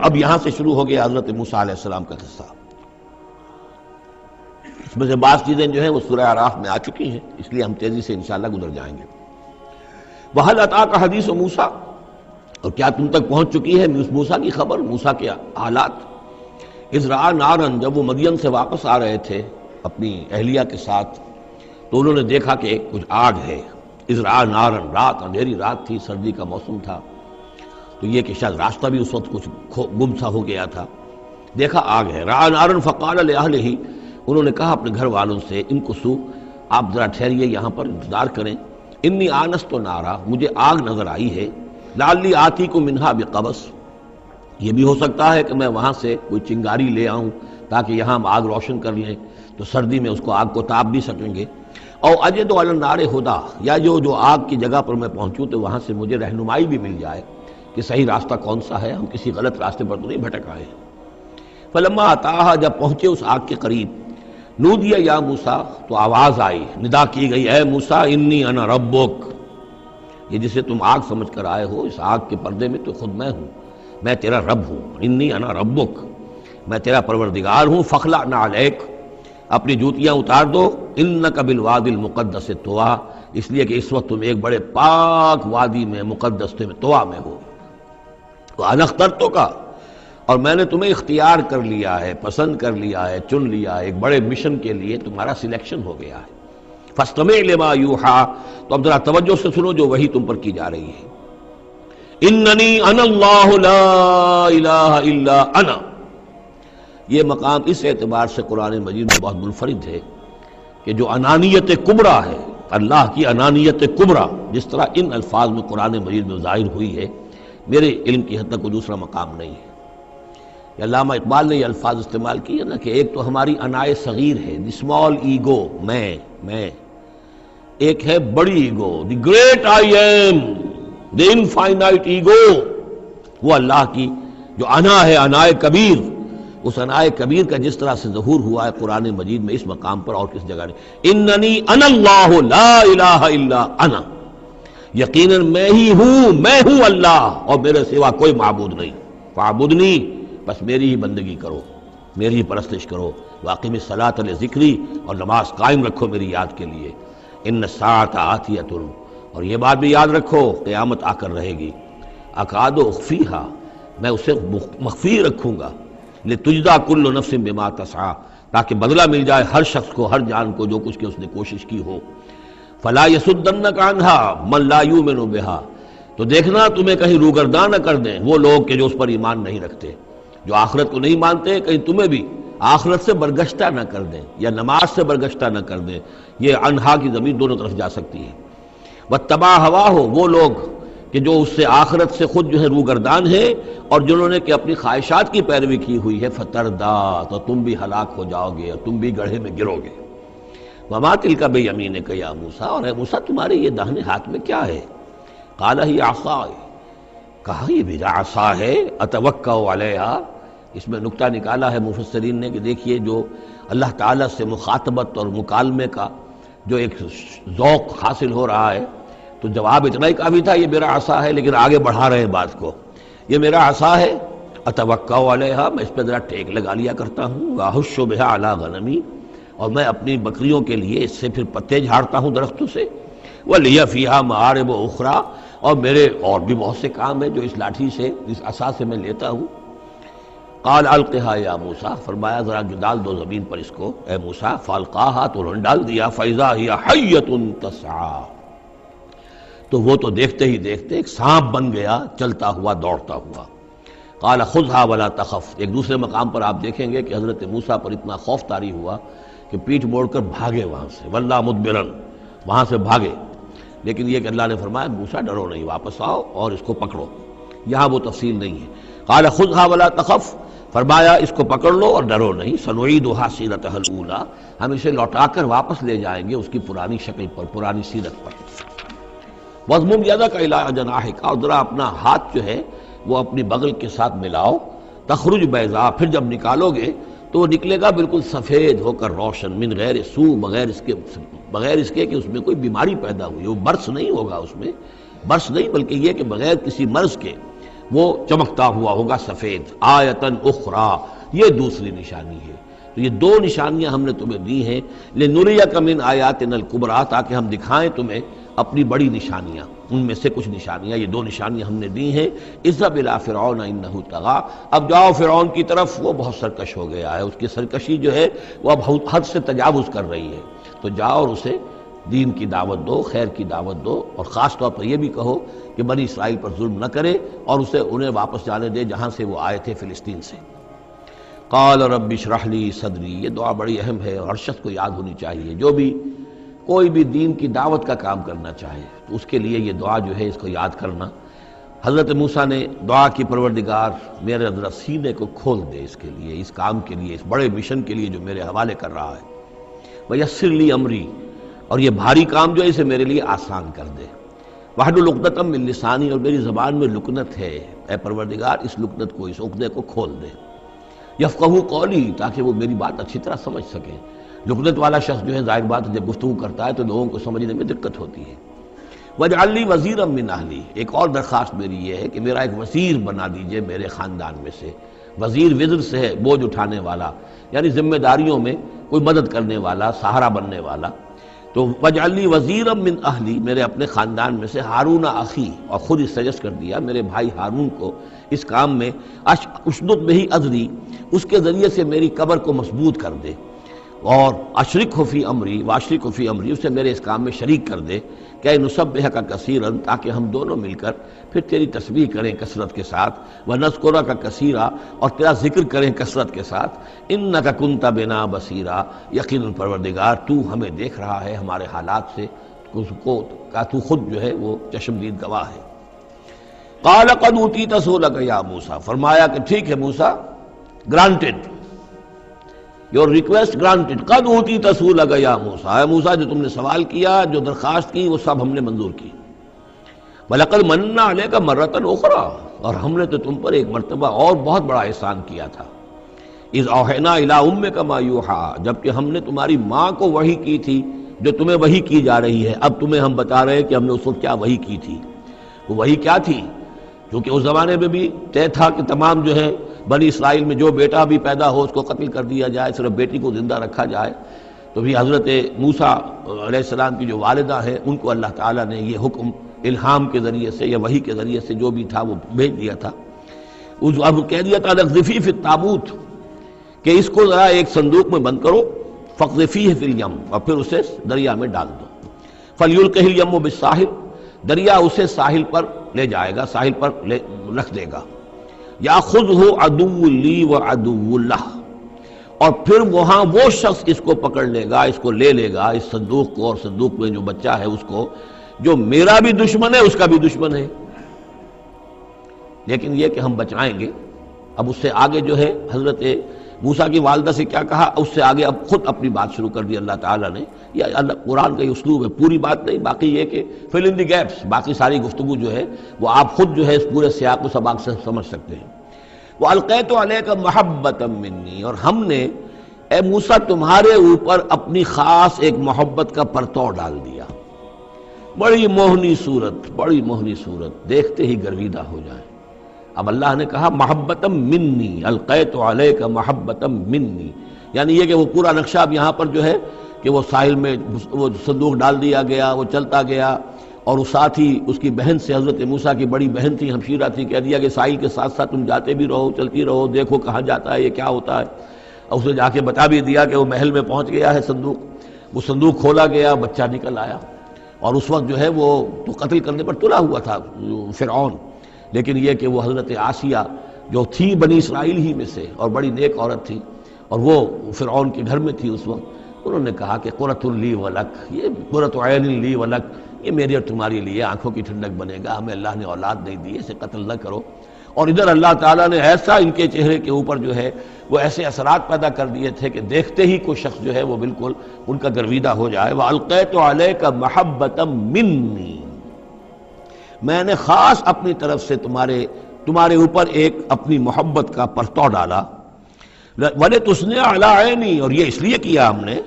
اب یہاں سے شروع ہو گیا حضرت موسیٰ علیہ السلام کا قصہ. اس میں سے بعض چیزیں جو ہیں وہ سورہ اعراف میں آ چکی ہیں، اس لیے ہم تیزی سے انشاءاللہ گزر جائیں گے. وَهَلْ أَتَاكَ حَدِيثُ موسیٰ، اور کیا تم تک پہنچ چکی ہے موسیٰ کی خبر، موسیٰ کے حالات. اذ رأى نارا، جب وہ مدین سے واپس آ رہے تھے اپنی اہلیہ کے ساتھ تو انہوں نے دیکھا کہ کچھ آگ ہے. اذ رأى نارا، رات، اندھیری رات تھی، سردی کا موسم تھا، تو یہ کہ شاید راستہ بھی اس وقت کچھ گم سا ہو گیا تھا. دیکھا آگ ہے. رأى نارا فقال لأهله، انہوں نے کہا اپنے گھر والوں سے امکثوا، آپ ذرا ٹھہریے یہاں پر انتظار کریں. انی آنست نارا، مجھے آگ نظر آئی ہے. لعلی آتیکم منہا بقبس، یہ بھی ہو سکتا ہے کہ میں وہاں سے کوئی چنگاری لے آؤں تاکہ یہاں ہم آگ روشن کر لیں تو سردی میں اس کو آگ کو تاپ بھی سکیں گے. اور اجد علی النار ہدا، یا جو آگ کی جگہ پر میں پہنچوں تو وہاں سے مجھے رہنمائی بھی مل جائے کہ صحیح راستہ کون سا ہے، ہم کسی غلط راستے پر تو نہیں بھٹک آئے. فلما اتاہا، جب پہنچے اس آگ کے قریب، نودی یا موسیٰ، تو آواز آئی، ندا کی گئی، اے موسیٰ انی انا ربک. یہ جسے تم آگ سمجھ کر آئے ہو، اس آگ کے پردے میں تو خود میں ہوں، میں تیرا رب ہوں. انی انا ربک، میں تیرا پروردگار ہوں. فخلع نعلیک، اپنی جوتیاں اتار دو. انک بالوادی المقدس طویٰ، اس لیے کہ اس وقت تم ایک بڑے پاک وادی میں، مقدس طویٰ میں ہو. وانا اخترتک، اور میں نے تمہیں اختیار کر لیا ہے، پسند کر لیا ہے، چن لیا ہے، ایک بڑے مشن کے لیے تمہارا سلیکشن ہو گیا ہے. فاستمع لما یوحیٰ، تو اب ذرا توجہ سے سنو جو وحی تم پر کی جا رہی ہے. اننی انا اللہ لا الہ الا انا، یہ مقام اس اعتبار سے قرآن مجید میں بہت منفرد ہے کہ جو انانیت کبریٰ ہے، اللہ کی انانیت کبریٰ، جس طرح ان الفاظ میں قرآن مجید میں ظاہر ہوئی ہے، میرے علم کی حد تک کوئی دوسرا مقام نہیں ہے. علامہ اقبال نے یہ الفاظ استعمال کیے نا کہ ایک تو ہماری انائے صغیر ہے، دی اسمال ایگو، میں، ایک ہے بڑی ego, the great I am, the infinite ego. وہ اللہ کی جو انا ہے، انائے کبیر، اس انائے کبیر کا جس طرح سے ظہور ہوا ہے قرآن مجید میں اس مقام پر اور کس جگہ نہیں. اننی انا اللہ لا الہ الا انا، یقیناً میں ہی ہوں، میں ہوں اللہ، اور میرے سوا کوئی معبود نہیں. فاعبدنی، بس میری ہی بندگی کرو، میری ہی پرستش کرو. واقم الصلاۃ لذکری، اور نماز قائم رکھو میری یاد کے لیے. ان الساعۃ آتیۃ، اور یہ بات بھی یاد رکھو قیامت آ کر رہے گی. اکاد اخفیہا، میں اسے مخفی رکھوں گا. لتجزی کل نفس بما تسعی، تاکہ بدلہ مل جائے ہر شخص کو، ہر جان کو جو کچھ کہ اس نے کوشش کی ہو. فلا یصدنک عنہا من لا یؤمن بہا، تو دیکھنا تمہیں کہیں روگرداں نہ کر دیں وہ لوگ کہ جو اس پر ایمان نہیں رکھتے، جو آخرت کو نہیں مانتے، کہیں تمہیں بھی آخرت سے برگشتہ نہ کر دیں یا نماز سے برگشتہ نہ کر دیں. یہ انہا کی ضمیر دونوں طرف جا سکتی ہے. واتبع ہواہ، وہ لوگ کہ جو اس سے آخرت سے خود جو ہے روگردان ہیں اور جنہوں نے کہ اپنی خواہشات کی پیروی کی ہوئی ہے. فتردہ، تو تم بھی ہلاک ہو جاؤ گے اور تم بھی گڑھے میں گرو گے. وما تلک بیمینک یا موسیٰ، اور اے موسیٰ تمہارے یہ داہنے ہاتھ میں کیا ہے؟ قال ہی عصائی، کہا یہ میرا عصا ہے. اتوکا علیہا، اس میں نکتہ نکالا ہے مفسرین نے کہ دیکھیے جو اللہ تعالیٰ سے مخاطبت اور مکالمے کا جو ایک ذوق حاصل ہو رہا ہے تو جواب اتنا ہی کافی تھا یہ میرا عصا ہے، لیکن آگے بڑھا رہے ہیں بات کو. یہ میرا عصا ہے، اتوکا علیہا، میں اس پہ ذرا ٹیک لگا لیا کرتا ہوں. واحش بہا علی غنمی، اور میں اپنی بکریوں کے لیے اس سے پھر پتے جھاڑتا ہوں درختوں سے. ولی فیہا معارب اخری، اور میرے اور بھی بہت سے کام ہیں جو اس لاٹھی سے، اس عصا سے میں لیتا ہوں. قال القھا یا موسیٰ، فرمایا ذرا ڈال دو زمین پر اس کو اے موسیٰ. فالقاھا، تو انہوں نے ڈال دیا. فاذا ہی حیۃ تسعیٰ، تو وہ تو دیکھتے ہی دیکھتے ایک سانپ بن گیا چلتا ہوا دوڑتا ہوا. قال خذھا ولا تخف، ایک دوسرے مقام پر آپ دیکھیں گے کہ حضرت موسیٰ پر اتنا خوف طاری ہوا کہ پیٹھ موڑ کر بھاگے وہاں سے. ولّا مدبرا، وہاں سے بھاگے. لیکن یہ کہ اللہ نے فرمایا موسیٰ ڈرو نہیں، واپس آؤ اور اس کو پکڑو. یہاں وہ تفصیل نہیں ہے. قال خذھا ولا تخف، فرمایا اس کو پکڑ لو اور ڈرو نہیں. سنعیدھا سیرتھا الاولیٰ، ہم اسے لوٹا کر واپس لے جائیں گے اس کی پرانی شکل پر، پرانی سیرت پر. وَاضْمُمْ يَدَكَ إِلَىٰ جَنَاحِكَ، اور ذرا اپنا ہاتھ جو ہے وہ اپنی بغل کے ساتھ ملاؤ. تخرج بیضاء، پھر جب نکالو گے تو وہ نکلے گا بالکل سفید ہو کر روشن. من غیر سوء، بغیر اس کے کہ اس میں کوئی بیماری پیدا ہوئی. وہ برس نہیں ہوگا، اس میں برس نہیں، بلکہ یہ کہ بغیر کسی مرض کے وہ چمکتا ہوا ہوگا سفید، آیتن اخری، یہ دوسری نشانی ہے۔ تو یہ دو نشانیاں ہم نے تمہیں دی ہیں، لنریک من آیاتنا الکبریٰ، تاکہ ہم دکھائیں تمہیں اپنی بڑی نشانیاں، ان میں سے کچھ نشانیاں، یہ دو نشانیاں ہم نے دی ہیں۔ اذهب الى فرعون انہ طغی، اب جاؤ فرعون کی طرف، وہ بہت سرکش ہو گیا ہے، اس کی سرکشی جو ہے وہ اب حد سے تجاوز کر رہی ہے، تو جاؤ اور اسے دین کی دعوت دو، خیر کی دعوت دو، اور خاص طور پر یہ بھی کہو کہ بنی اسرائیل پر ظلم نہ کرے، اور اسے انہیں واپس جانے دے جہاں سے وہ آئے تھے، فلسطین سے۔ قال رب اشرح لی صدری، یہ دعا بڑی اہم ہے اور ہر شخص کو یاد ہونی چاہیے، جو بھی کوئی بھی دین کی دعوت کا کام کرنا چاہے تو اس کے لیے یہ دعا جو ہے اس کو یاد کرنا۔ حضرت موسیٰ نے دعا کی، پروردگار میرے ذرا سینے کو کھول دے اس کے لیے، اس کام کے لیے، اس بڑے مشن کے لیے جو میرے حوالے کر رہا ہے، ویسر لی امری، اور یہ بھاری کام جو ہے اسے میرے لیے آسان کر دے، واحلل عقدۃ من لسانی، اور میری زبان میں لکنت ہے، اے پروردگار اس لکنت کو، اس عقدے کو کھول دے، یفقہوا قولی، تاکہ وہ میری بات اچھی طرح سمجھ سکے۔ لکنت والا شخص جو ہے ظاہر بات جب گفتگو کرتا ہے تو لوگوں کو سمجھنے میں دقت ہوتی ہے۔ وَاجْعَلْ لِي وَزِيرًا مِّنْ أَهْلِي، ایک اور درخواست میری یہ ہے کہ میرا ایک وزیر بنا دیجئے میرے خاندان میں سے۔ وزیر وزر سے ہے بوجھ اٹھانے والا، یعنی ذمہ داریوں میں کوئی مدد کرنے والا، سہارا بننے والا۔ تو وَاجْعَلْ لِي وَزِيرًا مِّنْ أَهْلِي، میرے اپنے خاندان میں سے ہارون اخی، اور خود اس سجیسٹ کر دیا میرے بھائی ہارون کو اس کام میں، اشدد بہ اذری، اس کے ذریعے سے میری کمر کو مضبوط کر دے، اور اشرکہ فی امری، واشرکہ فی امری، اسے میرے اس کام میں شریک کر دے، کہ نسبحک کثیرا، تاکہ ہم دونوں مل کر پھر تیری تسبیح کریں کثرت کے ساتھ، ونذکرک کثیرا، اور تیرا ذکر کریں کثرت کے ساتھ، انک کنت بنا بصیرا، یقیناً پروردگار تو ہمیں دیکھ رہا ہے ہمارے حالات سے، تو خود جو ہے وہ چشمدید گواہ ہے۔ قال قد اوتیت سؤلک یا موسیٰ، فرمایا کہ ٹھیک ہے موسیٰ، گرانٹڈ، یور ریکویسٹ گرانٹڈ، قد اوتیت سؤلک یا موسیٰ، اے موسیٰ جو تم نے سوال کیا، جو درخواست کی، وہ سب ہم نے منظور کی۔ وَلَقَدْ مَنَّا عَلَيْكَ مَرَّةً أُخْرَىٰ، اور ہم نے تو تم پر ایک مرتبہ اور بہت بڑا احسان کیا تھا۔ اِذْ أَوْحَيْنَا إِلَىٰ أُمِّكَ مَا يُوحَىٰ، جبکہ ہم نے تمہاری ماں کو وحی کی تھی جو تمہیں وحی کی جا رہی ہے۔ اب تمہیں ہم بتا رہے ہیں کہ ہم نے اس وقت کیا وحی کی تھی۔ وہ وحی کیا تھی؟ کیونکہ اس زمانے میں بھی طے تھا کہ تمام جو ہے بنی اسرائیل میں جو بیٹا بھی پیدا ہو اس کو قتل کر دیا جائے، صرف بیٹی کو زندہ رکھا جائے۔ تو بھی حضرت موسیٰ علیہ السلام کی جو والدہ ہیں ان کو اللہ تعالیٰ نے یہ حکم الہام کے ذریعے سے یا وحی کے ذریعے سے جو بھی تھا وہ بھیج دیا تھا۔ اب کہہ دیا تھا اقذفیہ فی التابوت، کہ اس کو ذرا ایک صندوق میں بند کرو، فاقذفیہ فی الیم، اور پھر اسے دریا میں ڈال دو، فلیلقہ الیم بالساحل، دریا اسے ساحل پر لے جائے گا، ساحل پر رکھ دے گا۔ یاخذہ عدو لی وعدو لہ، اور پھر وہاں وہ شخص اس کو پکڑ لے گا، اس کو لے لے گا، اس صندوق کو، اور صندوق میں جو بچہ ہے اس کو، جو میرا بھی دشمن ہے اس کا بھی دشمن ہے، لیکن یہ کہ ہم بچائیں گے۔ اب اس سے آگے جو ہے حضرت موسیٰ کی والدہ سے کیا کہا، اس سے آگے اب خود اپنی بات شروع کر دی اللہ تعالیٰ نے۔ یہ اللہ قرآن کا یہ اسلوب ہے، پوری بات نہیں، باقی یہ کہ فل ان دی گیپس، باقی ساری گفتگو جو ہے وہ آپ خود جو ہے اس پورے سیاق و سباق سے سمجھ سکتے ہیں۔ وَأَلْقَيْتُ عَلَيْكَ مَحَبَّةً مِّنِّي، اور ہم نے اے موسیٰ تمہارے اوپر اپنی خاص ایک محبت کا پرتو ڈال دیا۔ بڑی موہنی صورت، بڑی موہنی صورت، دیکھتے ہی گرویدہ ہو جائیں۔ اب اللہ نے کہا محبتاً منی، القیت علیک محبتاً منی، یعنی یہ کہ وہ پورا نقشہ اب یہاں پر جو ہے کہ وہ ساحل میں وہ صندوق ڈال دیا گیا، وہ چلتا گیا، اور اس ساتھ ہی اس کی بہن سے، حضرت موسیٰ کی بڑی بہن تھی، ہمشیرہ تھی، کہہ دیا کہ ساحل کے ساتھ ساتھ تم جاتے بھی رہو، چلتی رہو، دیکھو کہاں جاتا ہے، یہ کیا ہوتا ہے۔ اور اسے جا کے بتا بھی دیا کہ وہ محل میں پہنچ گیا ہے صندوق۔ وہ صندوق کھولا گیا، بچہ نکل آیا، اور اس وقت جو ہے وہ تو قتل کرنے پر تلا ہوا تھا فرعون، لیکن یہ کہ وہ حضرت آسیہ جو تھی بنی اسرائیل ہی میں سے اور بڑی نیک عورت تھی، اور وہ فرعون کے گھر میں تھی اس وقت، انہوں نے کہا کہ قرۃ لی ولک، یہ قرۃ عین لی ولک، یہ میری اور تمہاری لیے آنکھوں کی ٹھنڈک بنے گا، ہمیں اللہ نے اولاد نہیں دی، اسے قتل نہ کرو۔ اور ادھر اللہ تعالیٰ نے ایسا ان کے چہرے کے اوپر جو ہے وہ ایسے اثرات پیدا کر دیے تھے کہ دیکھتے ہی کوئی شخص جو ہے وہ بالکل ان کا گرویدہ ہو جائے۔ وَأَلْقَيْتُ عَلَيْكَ مَحَبَّةً مِّنِّي، میں نے خاص اپنی طرف سے تمہارے اوپر ایک اپنی محبت کا پرتو ڈالا۔ وَلِتُصْنِعَ عَلَىٰ عَيْنِي، اور یہ اس لیے کیا ہم نے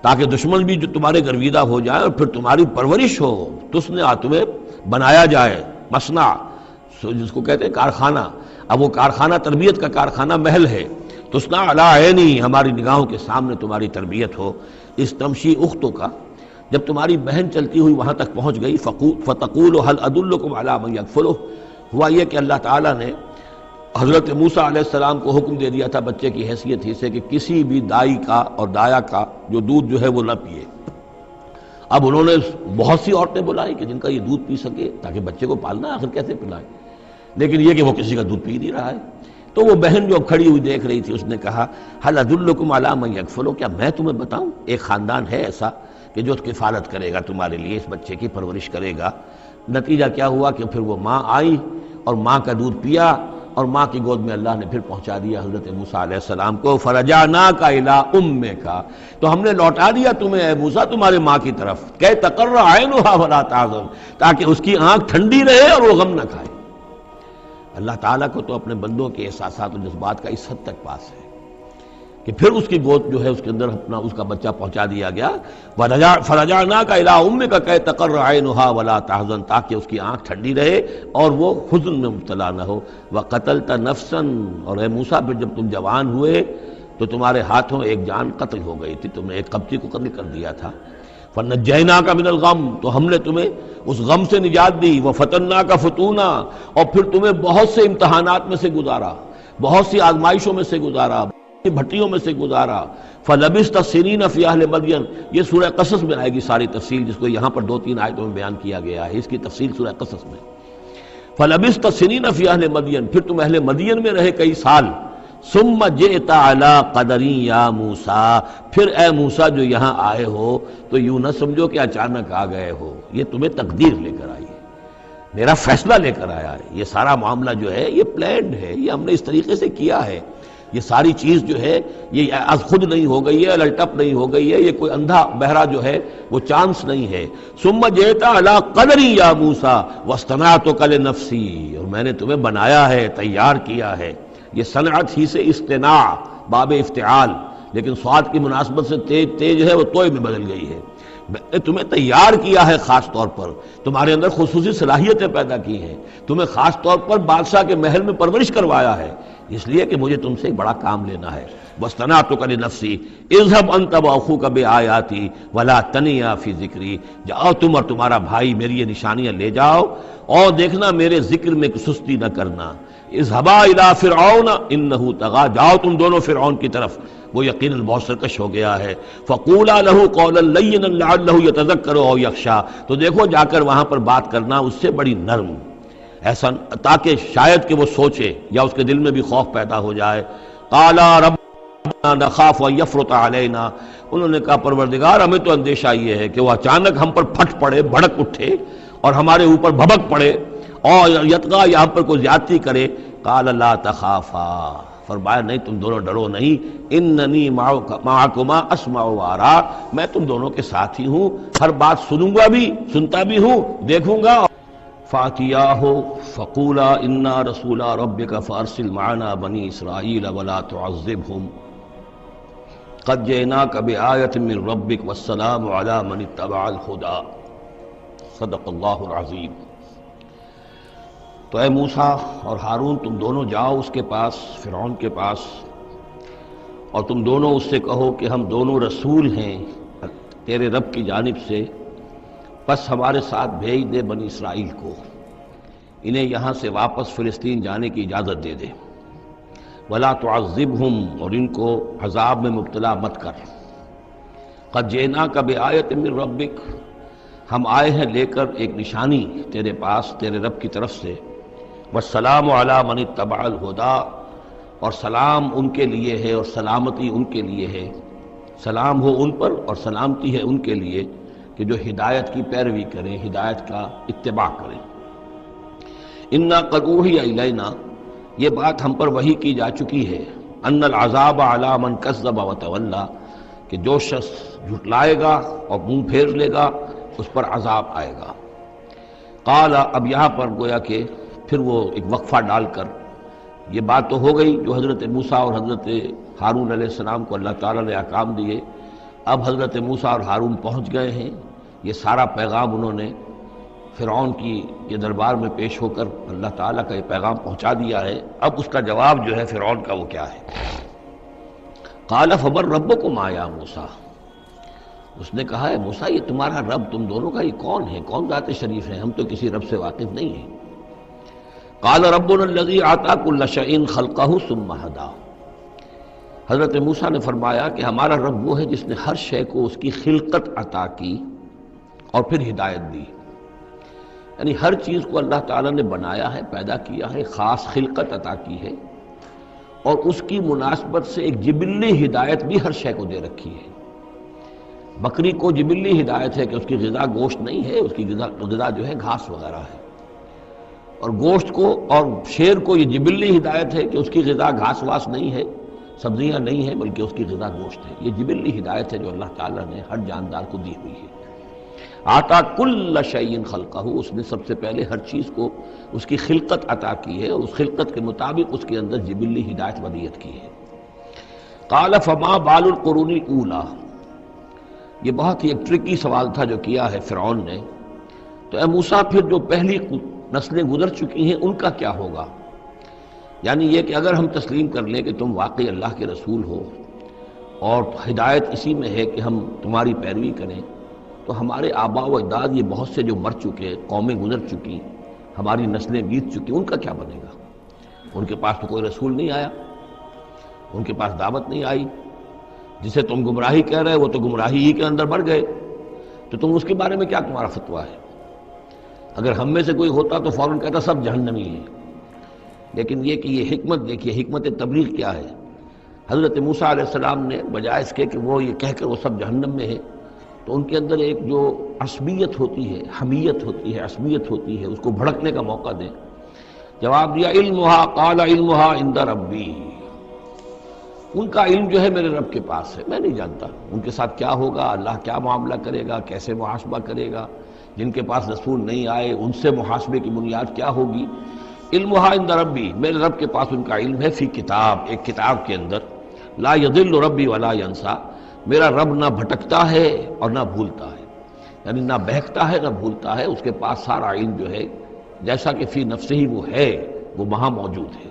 تاکہ دشمن بھی جو تمہارے گرویدہ ہو جائے اور پھر تمہاری پرورش ہو، تُصْنِعَ، تمہیں بنایا جائے، مصنع جس کو کہتے ہیں کارخانہ، اب وہ کارخانہ تربیت کا کارخانہ محل ہے، تسنا علی عینی، ہماری نگاہوں کے سامنے تمہاری تربیت ہو۔ اس تمشی اختوں کا، جب تمہاری بہن چلتی ہوئی وہاں تک پہنچ گئی، فتقول هل ادلکم علی من یکفلہ، ہوا یہ کہ اللہ تعالیٰ نے حضرت موسیٰ علیہ السلام کو حکم دے دیا تھا بچے کی حیثیت ہی سے کہ کسی بھی دائی کا اور دایا کا جو دودھ جو ہے وہ نہ پیے۔ اب انہوں نے بہت سی عورتیں بلائی کہ جن کا یہ دودھ پی سکے، تاکہ بچے کو پالنا آخر کیسے پلائیں، لیکن یہ کہ وہ کسی کا دودھ پی نہیں رہا ہے۔ تو وہ بہن جو کھڑی ہوئی دیکھ رہی تھی، اس نے کہا هل ادلکم علی من یکفلہ، کیا میں تمہیں بتاؤں ایک خاندان ہے ایسا کہ جو کفالت کرے گا تمہارے لیے، اس بچے کی پرورش کرے گا۔ نتیجہ کیا ہوا کہ پھر وہ ماں آئی اور ماں کا دودھ پیا، اور ماں کی گود میں اللہ نے پھر پہنچا دیا حضرت موسیٰ علیہ السلام کو، فرجعناک الی امک، تو ہم نے لوٹا دیا تمہیں اے موسیٰ تمہارے ماں کی طرف، کہ تقر عینھا ولا تحزن، تاکہ اس کی آنکھ ٹھنڈی رہے اور وہ غم نہ کھائے۔ اللہ تعالیٰ کو تو اپنے بندوں کے احساسات و جذبات کا اس حد تک پاس ہے کہ پھر اس کی گود جو ہے اس کے اندر اپنا اس کا بچہ پہنچا دیا گیا، فرجعناک الی امک کہ تقر عینھا ولا تحزن، تاکہ اس کی آنکھ ٹھنڈی رہے اور وہ حزن میں مبتلا نہ ہو۔ وقتلت نفسا، اور اے موسیٰ پھر جب تم جوان ہوئے تو تمہارے ہاتھوں ایک جان قتل ہو گئی تھی، تم نے ایک قبطی کو قتل کر دیا تھا۔ فنجیناک من الغم، تو ہم نے تمہیں اس غم سے نجات دی۔ وفتناک فتونا، اور پھر تمہیں بہت سے امتحانات میں سے گزارا، بہت سی آزمائشوں میں سے گزارا، بھٹیوں میں سے گزارا۔ فلبثت سنین فی اہل مدین، یہ سورہ قصص میں آئے گی ساری تفصیل، جس کو یہاں پر 2-3 آیتوں میں بیان کیا گیا ہے، اس کی تفصیل سورہ قصص میں۔ فلبثت سنین فی اہل مدین، پھر تم اہل مدین میں رہے کئی سال۔ ثم جئت علی قدری یا موسیٰ، پھر اے موسیٰ جو یہاں آئے ہو تو یوں نہ سمجھو کہ اچانک آ گئے ہو، یہ تمہیں تقدیر لے کر آئی ہے، میرا فیصلہ لے کر آیا ہے۔ یہ سارا معاملہ جو ہے یہ پلانڈ ہے، یہ ہم نے اس طریقے سے کیا ہے، یہ ساری چیز جو ہے یہ از خود نہیں ہو گئی ہے، للٹپ نہیں ہو گئی ہے، یہ کوئی اندھا بہرا جو ہے وہ چانس نہیں ہے۔ ثم جئت علی قدری یا موسیٰ واصطنعتک لنفسی، اور میں نے تمہیں بنایا ہے، تیار کیا ہے۔ یہ صنعت ہی سے اصطناع باب افتعال، لیکن صاد کی مناسبت سے تیج ہے وہ توئے میں بدل گئی ہے۔ میں نے تمہیں تیار کیا ہے، خاص طور پر تمہارے اندر خصوصی صلاحیتیں پیدا کی ہیں، تمہیں خاص طور پر بادشاہ کے محل میں پرورش کروایا ہے، اس لیے کہ مجھے تم سے ایک بڑا کام لینا ہے۔ واصطنعتک لنفسی اذهب انت واخوک بآیاتی ولا تنیا فی ذکری، جاؤ تم اور تمہارا بھائی میری یہ نشانیاں لے جاؤ، اور دیکھنا میرے ذکر میں سستی نہ کرنا۔ اذهبا الی فرعون انہ طغی، جاؤ تم دونوں فرعون کی طرف، وہ یقیناً بہت سرکش ہو گیا ہے۔ فقولا لہ قولا لینا لعلہ یتذکر او یخشی، تو دیکھو جا کر وہاں پر بات کرنا اس سے بڑی نرم، ایسا تاکہ شاید کہ وہ سوچے یا اس کے دل میں بھی خوف پیدا ہو جائے۔ قالا ربنا نخاف ان یفرط علینا، انہوں نے کہا پروردگار ہمیں تو اندیشہ یہ ہے کہ وہ اچانک ہم پر پھٹ پڑے، بھڑک اٹھے اور ہمارے اوپر بھبک پڑے، اور یتغا یہاں پر کوئی زیادتی کرے۔ قال لا تخافا، فرمایا نہیں تم دونوں ڈرو نہیں، اننی معکما اسمع وارا، میں تم دونوں کے ساتھ ہی ہوں، ہر بات سنوں گا بھی، سنتا بھی ہوں، دیکھوں گا۔ فاتیاہ فقولا انا رسولا ربک فارسل معنا بنی اسرائیل ولا تعذبهم قد جئناک بآیۃ من ربک والسلام علی من اتبع الہدی، صدق اللہ العظیم۔ تو اے موسیٰ اور ہارون تم دونوں جاؤ اس کے پاس، فرعون کے پاس، اور تم دونوں اس سے کہو کہ ہم دونوں رسول ہیں تیرے رب کی جانب سے، بس ہمارے ساتھ بھیج دے بنی اسرائیل کو، انہیں یہاں سے واپس فلسطین جانے کی اجازت دے دے۔ ولا تعذبہم، اور ان کو عذاب میں مبتلا مت کر۔ قد جئناک بآیۃ من ربک، ہم آئے ہیں لے کر ایک نشانی تیرے پاس تیرے رب کی طرف سے۔ والسلام علی من اتبع الہدی، اور سلام ان کے لیے ہے اور سلامتی ان کے لیے ہے، سلام ہو ان پر اور سلامتی ہے ان کے لیے کہ جو ہدایت کی پیروی کریں، ہدایت کا اتباع کریں۔ انا قد اوحی الینا، یہ بات ہم پر وحی کی جا چکی ہے، ان العذاب علی من کذب وتولی، کہ جو شخص جھٹلائے گا اور منہ پھیر لے گا اس پر عذاب آئے گا۔ قال، اب یہاں پر گویا کہ پھر وہ ایک وقفہ ڈال کر یہ بات تو ہو گئی جو حضرت موسیٰ اور حضرت ہارون علیہ السلام کو اللہ تعالیٰ نے احکام دیے، اب حضرت موسیٰ اور ہارون پہنچ گئے ہیں، یہ سارا پیغام انہوں نے فرعون کے دربار میں پیش ہو کر اللہ تعالیٰ کا یہ پیغام پہنچا دیا ہے، اب اس کا جواب جو ہے فرعون کا وہ کیا ہے؟ قال فمن ربکم یا موسیٰ، اس نے کہا ہے موسیٰ یہ تمہارا رب تم دونوں کا یہ کون ہے، کون ذات شریف ہے، ہم تو کسی رب سے واقف نہیں ہیں۔ قال ربنا الذی اعطی کل شیء خلقہ ثم ہدی، حضرت موسیٰ نے فرمایا کہ ہمارا رب وہ ہے جس نے ہر شے کو اس کی خلقت عطا کی اور پھر ہدایت دی، یعنی ہر چیز کو اللہ تعالیٰ نے بنایا ہے، پیدا کیا ہے، خاص خلقت عطا کی ہے، اور اس کی مناسبت سے ایک جبلی ہدایت بھی ہر شے کو دے رکھی ہے۔ بکری کو جبلی ہدایت ہے کہ اس کی غذا گوشت نہیں ہے، اس کی غذا جو ہے گھاس وغیرہ ہے، اور گوشت کو اور شیر کو یہ جبلی ہدایت ہے کہ اس کی غذا گھاس واس نہیں ہے، سبزیاں نہیں ہیں، بلکہ اس کی غذا گوشت ہے۔ یہ جبلی ہدایت ہے جو اللہ تعالیٰ نے ہر جاندار کو دی ہوئی ہے۔ آتا کل شیء خلقہ، اس نے سب سے پہلے ہر چیز کو اس کی خلقت عطا کی ہے، اور اس خلقت کے مطابق اس کے اندر جبلی ہدایت ودیت کی ہے۔ قال فما بال القرون الاولی، یہ بہت ہی ایک ٹرکی سوال تھا جو کیا ہے فرعون نے، تو اے موسیٰ پھر جو پہلی نسلیں گزر چکی ہیں ان کا کیا ہوگا؟ یعنی یہ کہ اگر ہم تسلیم کر لیں کہ تم واقعی اللہ کے رسول ہو اور ہدایت اسی میں ہے کہ ہم تمہاری پیروی کریں، تو ہمارے آباء و اجداد یہ بہت سے جو مر چکے، قومیں گزر چکی، ہماری نسلیں بیت چکی، ان کا کیا بنے گا؟ ان کے پاس تو کوئی رسول نہیں آیا، ان کے پاس دعوت نہیں آئی، جسے تم گمراہی کہہ رہے وہ تو گمراہی ہی کے اندر بڑھ گئے، تو تم اس کے بارے میں کیا تمہارا فتویٰ ہے؟ اگر ہم میں سے کوئی ہوتا تو فوراً کہتا سب جہنمی ہیں، لیکن یہ کہ یہ حکمت دیکھیے، حکمت تبلیغ کیا ہے۔ حضرت موسیٰ علیہ السلام نے بجائے اس کے کہ وہ یہ کہہ کر وہ سب جہنم میں ہے، تو ان کے اندر ایک جو عصبیت ہوتی ہے، حمیت ہوتی ہے، عصبیت ہوتی ہے، اس کو بھڑکنے کا موقع دیں۔ جواب دیا علمھا قال علمھا عند ربی، ان کا علم جو ہے میرے رب کے پاس ہے، میں نہیں جانتا ان کے ساتھ کیا ہوگا، اللہ کیا معاملہ کرے گا، کیسے محاسبہ کرے گا، جن کے پاس رسول نہیں آئے ان سے محاسبے کی بنیاد کیا ہوگی۔ علمھا عند ربی، میرے رب کے پاس ان کا علم ہے، فی کتاب، ایک کتاب کے اندر، لا یضل ربی ولا ینسا، میرا رب نہ بھٹکتا ہے اور نہ بھولتا ہے، یعنی نہ بہکتا ہے نہ بھولتا ہے، اس کے پاس سارا علم جو ہے جیسا کہ فی نفسہ ہی وہ ہے، وہ وہاں موجود ہے۔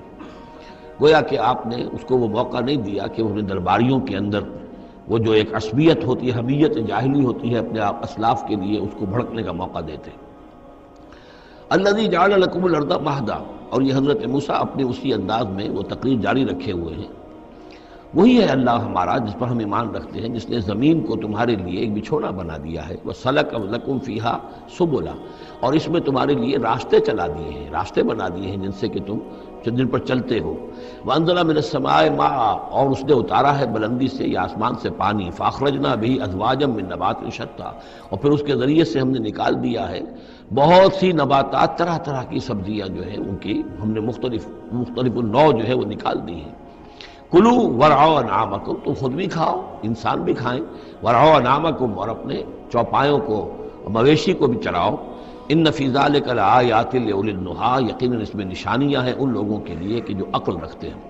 گویا کہ آپ نے اس کو وہ موقع نہیں دیا کہ وہ درباریوں کے اندر وہ جو ایک عصبیت ہوتی ہے، حمیت جاہلی ہوتی ہے اپنے اسلاف کے لیے، اس کو بھڑکنے کا موقع دیتے۔ الذی جعل لکم الارض مہدا، اور یہ حضرت موسیٰ اپنے اسی انداز میں وہ تقریر جاری رکھے ہوئے ہیں، وہی ہے اللہ ہمارا جس پر ہم ایمان رکھتے ہیں، جس نے زمین کو تمہارے لیے ایک بچھونا بنا دیا ہے، وَسَلَكَ لَكُمْ فِيهَا سُبُلًا، اور اس میں تمہارے لیے راستے چلا دیے ہیں، راستے بنا دیے ہیں جن سے کہ تم جن پر چلتے ہو۔ وَأَنزَلَ مِنَ السَّمَاءِ مَاءً، اور اس نے اتارا ہے بلندی سے یا آسمان سے پانی، فَأَخْرَجْنَا بِهِ أَزْوَاجًا مِّن نَبَاتٍ شَتَّىٰ، اور پھر اس کے ذریعے سے ہم نے نکال دیا ہے بہت سی نباتات، طرح طرح کی سبزیاں جو ہیں ان کی ہم نے مختلف النوع جو ہے وہ نکال دی ہیں۔ کلو ورعوا انعامکم، تم خود بھی کھاؤ، انسان بھی کھائیں، ورعوا انعامکم، اور اپنے چوپایوں کو مویشی کو بھی چراؤ۔ ان فی ذلک لآیات لأولی النہیٰ، یقیناً اس میں نشانیاں ہیں ان لوگوں کے لیے کہ جو عقل رکھتے ہیں۔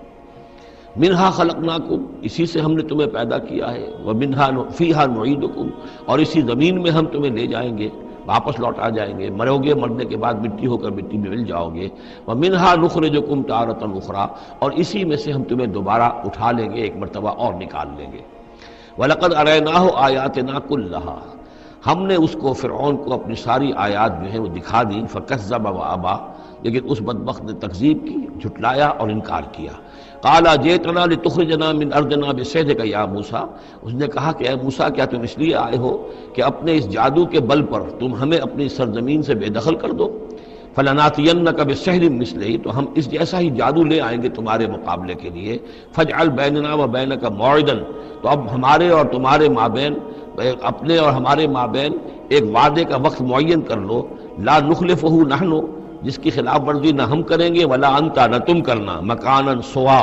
منہا خلقناکم، اسی سے ہم نے تمہیں پیدا کیا ہے، ومنہا فیہا نعیدکم، اور اسی زمین میں ہم تمہیں لے جائیں گے، واپس لوٹ آ جائیں گے، مرو گے، مرنے کے بعد مٹی ہو کر مٹی میں مل جاؤ گے۔ وَمِنْهَا نُخْرِجُكُمْ تَارَةً أُخْرَىٰ، اور اسی میں سے ہم تمہیں دوبارہ اٹھا لیں گے، ایک مرتبہ اور نکال لیں گے۔ وَلَقَدْ أَرَيْنَاهُ آيَاتِنَا كُلَّهَا، ہم نے اس کو فرعون کو اپنی ساری آیات جو ہیں وہ دکھا دی، فَكَذَّبَ وَأَبَىٰ، لیکن اس بدبخت نے تکذیب کی، جھٹلایا اور انکار کیا۔ قَالَ جِئْتَنَا لِتُخْرِجَنَا مِنْ أَرْضِنَا بِسِحْرِكَ يَا مُوسَىٰ، اس نے کہا کہ اے موسیٰ کیا تم اس لیے آئے ہو کہ اپنے اس جادو کے بل پر تم ہمیں اپنی سرزمین سے بے دخل کر دو؟ فَلَنَأْتِيَنَّكَ بِسِحْرٍ مِّثْلِهِ، تو ہم اس جیسا ہی جادو لے آئیں گے تمہارے مقابلے کے لیے۔ فَاجْعَلْ بَيْنَنَا وَبَيْنَكَ مَوْعِدًا، تو اب ہمارے اور تمہارے مابین، اپنے اور ہمارے مابین ایک وعدے کا وقت معین کر لو، لا نخلفہ نحن، جس کی خلاف ورزی نہ ہم کریں گے، ولا انتا، نہ تم کرنا، مکاناً سوا،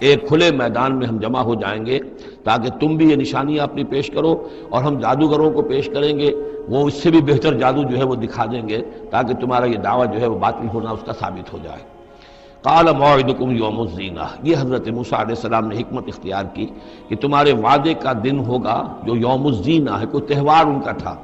ایک کھلے میدان میں ہم جمع ہو جائیں گے تاکہ تم بھی یہ نشانیاں اپنی پیش کرو اور ہم جادوگروں کو پیش کریں گے، وہ اس سے بھی بہتر جادو جو ہے وہ دکھا دیں گے تاکہ تمہارا یہ دعویٰ جو ہے وہ باطل ہونا اس کا ثابت ہو جائے۔ قال موعدکم یوم الزینہ، یہ حضرت موسیٰ علیہ السلام نے حکمت اختیار کی کہ تمہارے وعدے کا دن ہوگا جو یوم الزینہ ہے، کوئی تہوار ان کا تھا،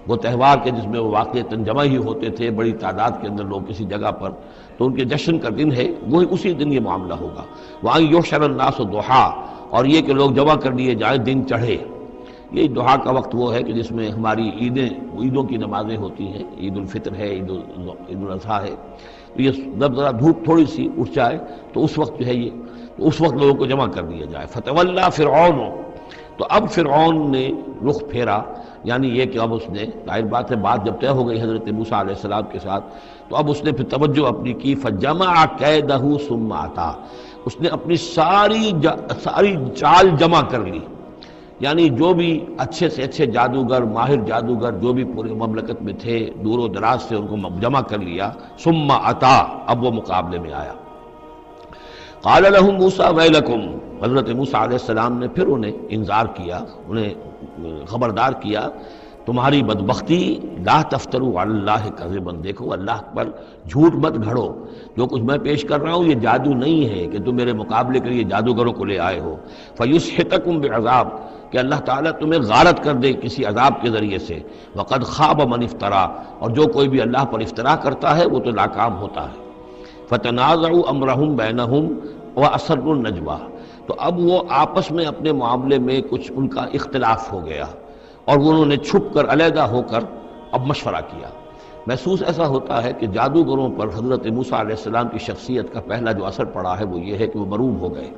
وہ تہوار کے جس میں وہ واقعتاً جمع ہی ہوتے تھے بڑی تعداد کے اندر لوگ کسی جگہ پر، تو ان کے جشن کا دن ہے، وہی اسی دن یہ معاملہ ہوگا۔ وہاں یحشر الناس ضحیٰ، اور یہ کہ لوگ جمع کر لیے جائیں دن چڑھے۔ یہ دعا کا وقت وہ ہے کہ جس میں ہماری عیدوں کی نمازیں ہوتی ہیں، عید الفطر ہے، عید الاضحیٰ ہے، تو یہ جب ذرا دھوپ تھوڑی سی اٹھ جائے تو اس وقت جو ہے یہ تو اس وقت لوگوں کو جمع کر دیا جائے۔ فتولیٰ فرعون، تو اب فرعون نے رخ پھیرا، یعنی یہ کہ اب اس نے، ظاہر بات ہے بات جب طے ہو گئی حضرت موسیٰ علیہ السلام کے ساتھ، تو اب اس نے پھر توجہ اپنی کی، فجمع کیدہ ثم اتی، اس نے اپنی ساری چال جمع کر لی، یعنی جو بھی اچھے سے اچھے جادوگر، ماہر جادوگر جو بھی پورے مملکت میں تھے، دور و دراز سے ان کو جمع کر لیا۔ ثم اتی، اب وہ مقابلے میں آیا۔ قال لهم موسیٰ ویلکم، حضرت موسیٰ علیہ السلام نے پھر انہیں انذار کیا، انہیں خبردار کیا، تمہاری بدبختی، لا تفتروا علی اللہ کذبا، دیکھو اللہ پر جھوٹ مت گھڑو، جو کچھ میں پیش کر رہا ہوں یہ جادو نہیں ہے کہ تم میرے مقابلے کے لیے جادوگروں کو لے آئے ہو۔ فیسحتکم بعذاب، کہ اللہ تعالیٰ تمہیں غارت کر دے کسی عذاب کے ذریعے سے۔ وقد خاب من افترا، اور جو کوئی بھی اللہ پر افترا کرتا ہے وہ تو ناکام ہوتا ہے۔ فتنازعوا امرهم بینہم واسروا النجوى، تو اب وہ آپس میں اپنے معاملے میں کچھ ان کا اختلاف ہو گیا، اور وہ انہوں نے چھپ کر علیحدہ ہو کر اب مشورہ کیا۔ محسوس ایسا ہوتا ہے کہ جادوگروں پر حضرت موسیٰ علیہ السلام کی شخصیت کا پہلا جو اثر پڑا ہے وہ یہ ہے کہ وہ مروب ہو گئے۔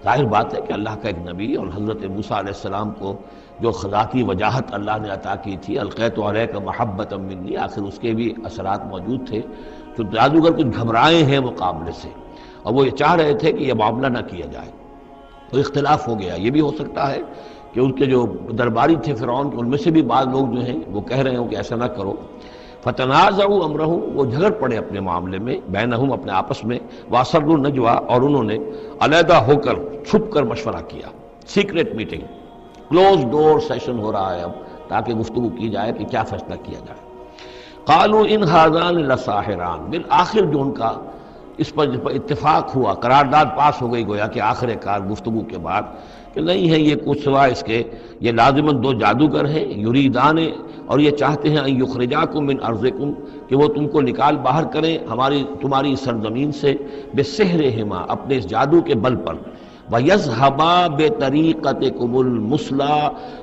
ظاہر بات ہے کہ اللہ کا ایک نبی اور حضرت موسیٰ علیہ السلام کو جو ذاتی وجاہت اللہ نے عطا کی تھی، القیت علیک محبۃ منی، آخر اس کے بھی اثرات موجود تھے، تو جادوگر کچھ گھبرائے ہیں مقابلے سے، اور وہ یہ چاہ رہے تھے کہ یہ معاملہ نہ کیا جائے، تو اختلاف ہو گیا۔ یہ بھی ہو سکتا ہے کہ ان کے جو درباری تھے فرعون کے، ان میں سے بھی بعض لوگ جو ہیں وہ کہہ رہے ہوں کہ ایسا نہ کرو۔ فتنازعوا امرهم، وہ جھگڑ پڑے اپنے معاملے میں، بینہم اپنے آپس میں، واسروا النجوى، اور انہوں نے علیحدہ ہو کر چھپ کر مشورہ کیا، سیکریٹ میٹنگ، کلوز ڈور سیشن ہو رہا ہے اب، تاکہ گفتگو کی جائے کہ کیا فیصلہ کیا جائے۔ قالوا ان هذان لساحران، بالآخر جو ان کا اس پر اتفاق ہوا، قرارداد پاس ہو گئی گویا کہ آخر کار گفتگو کے بعد، کہ نہیں ہے یہ کچھ سوائے اس کے، یہ لازماً دو جادوگر ہیں، یریدان، اور یہ چاہتے ہیں ان یخرجاکم من ارضکم، کہ وہ تم کو نکال باہر کریں تمہاری سرزمین سے، بسحرہما، اپنے اس جادو کے بل پر، ویذھبا بطریقتکم المثلی،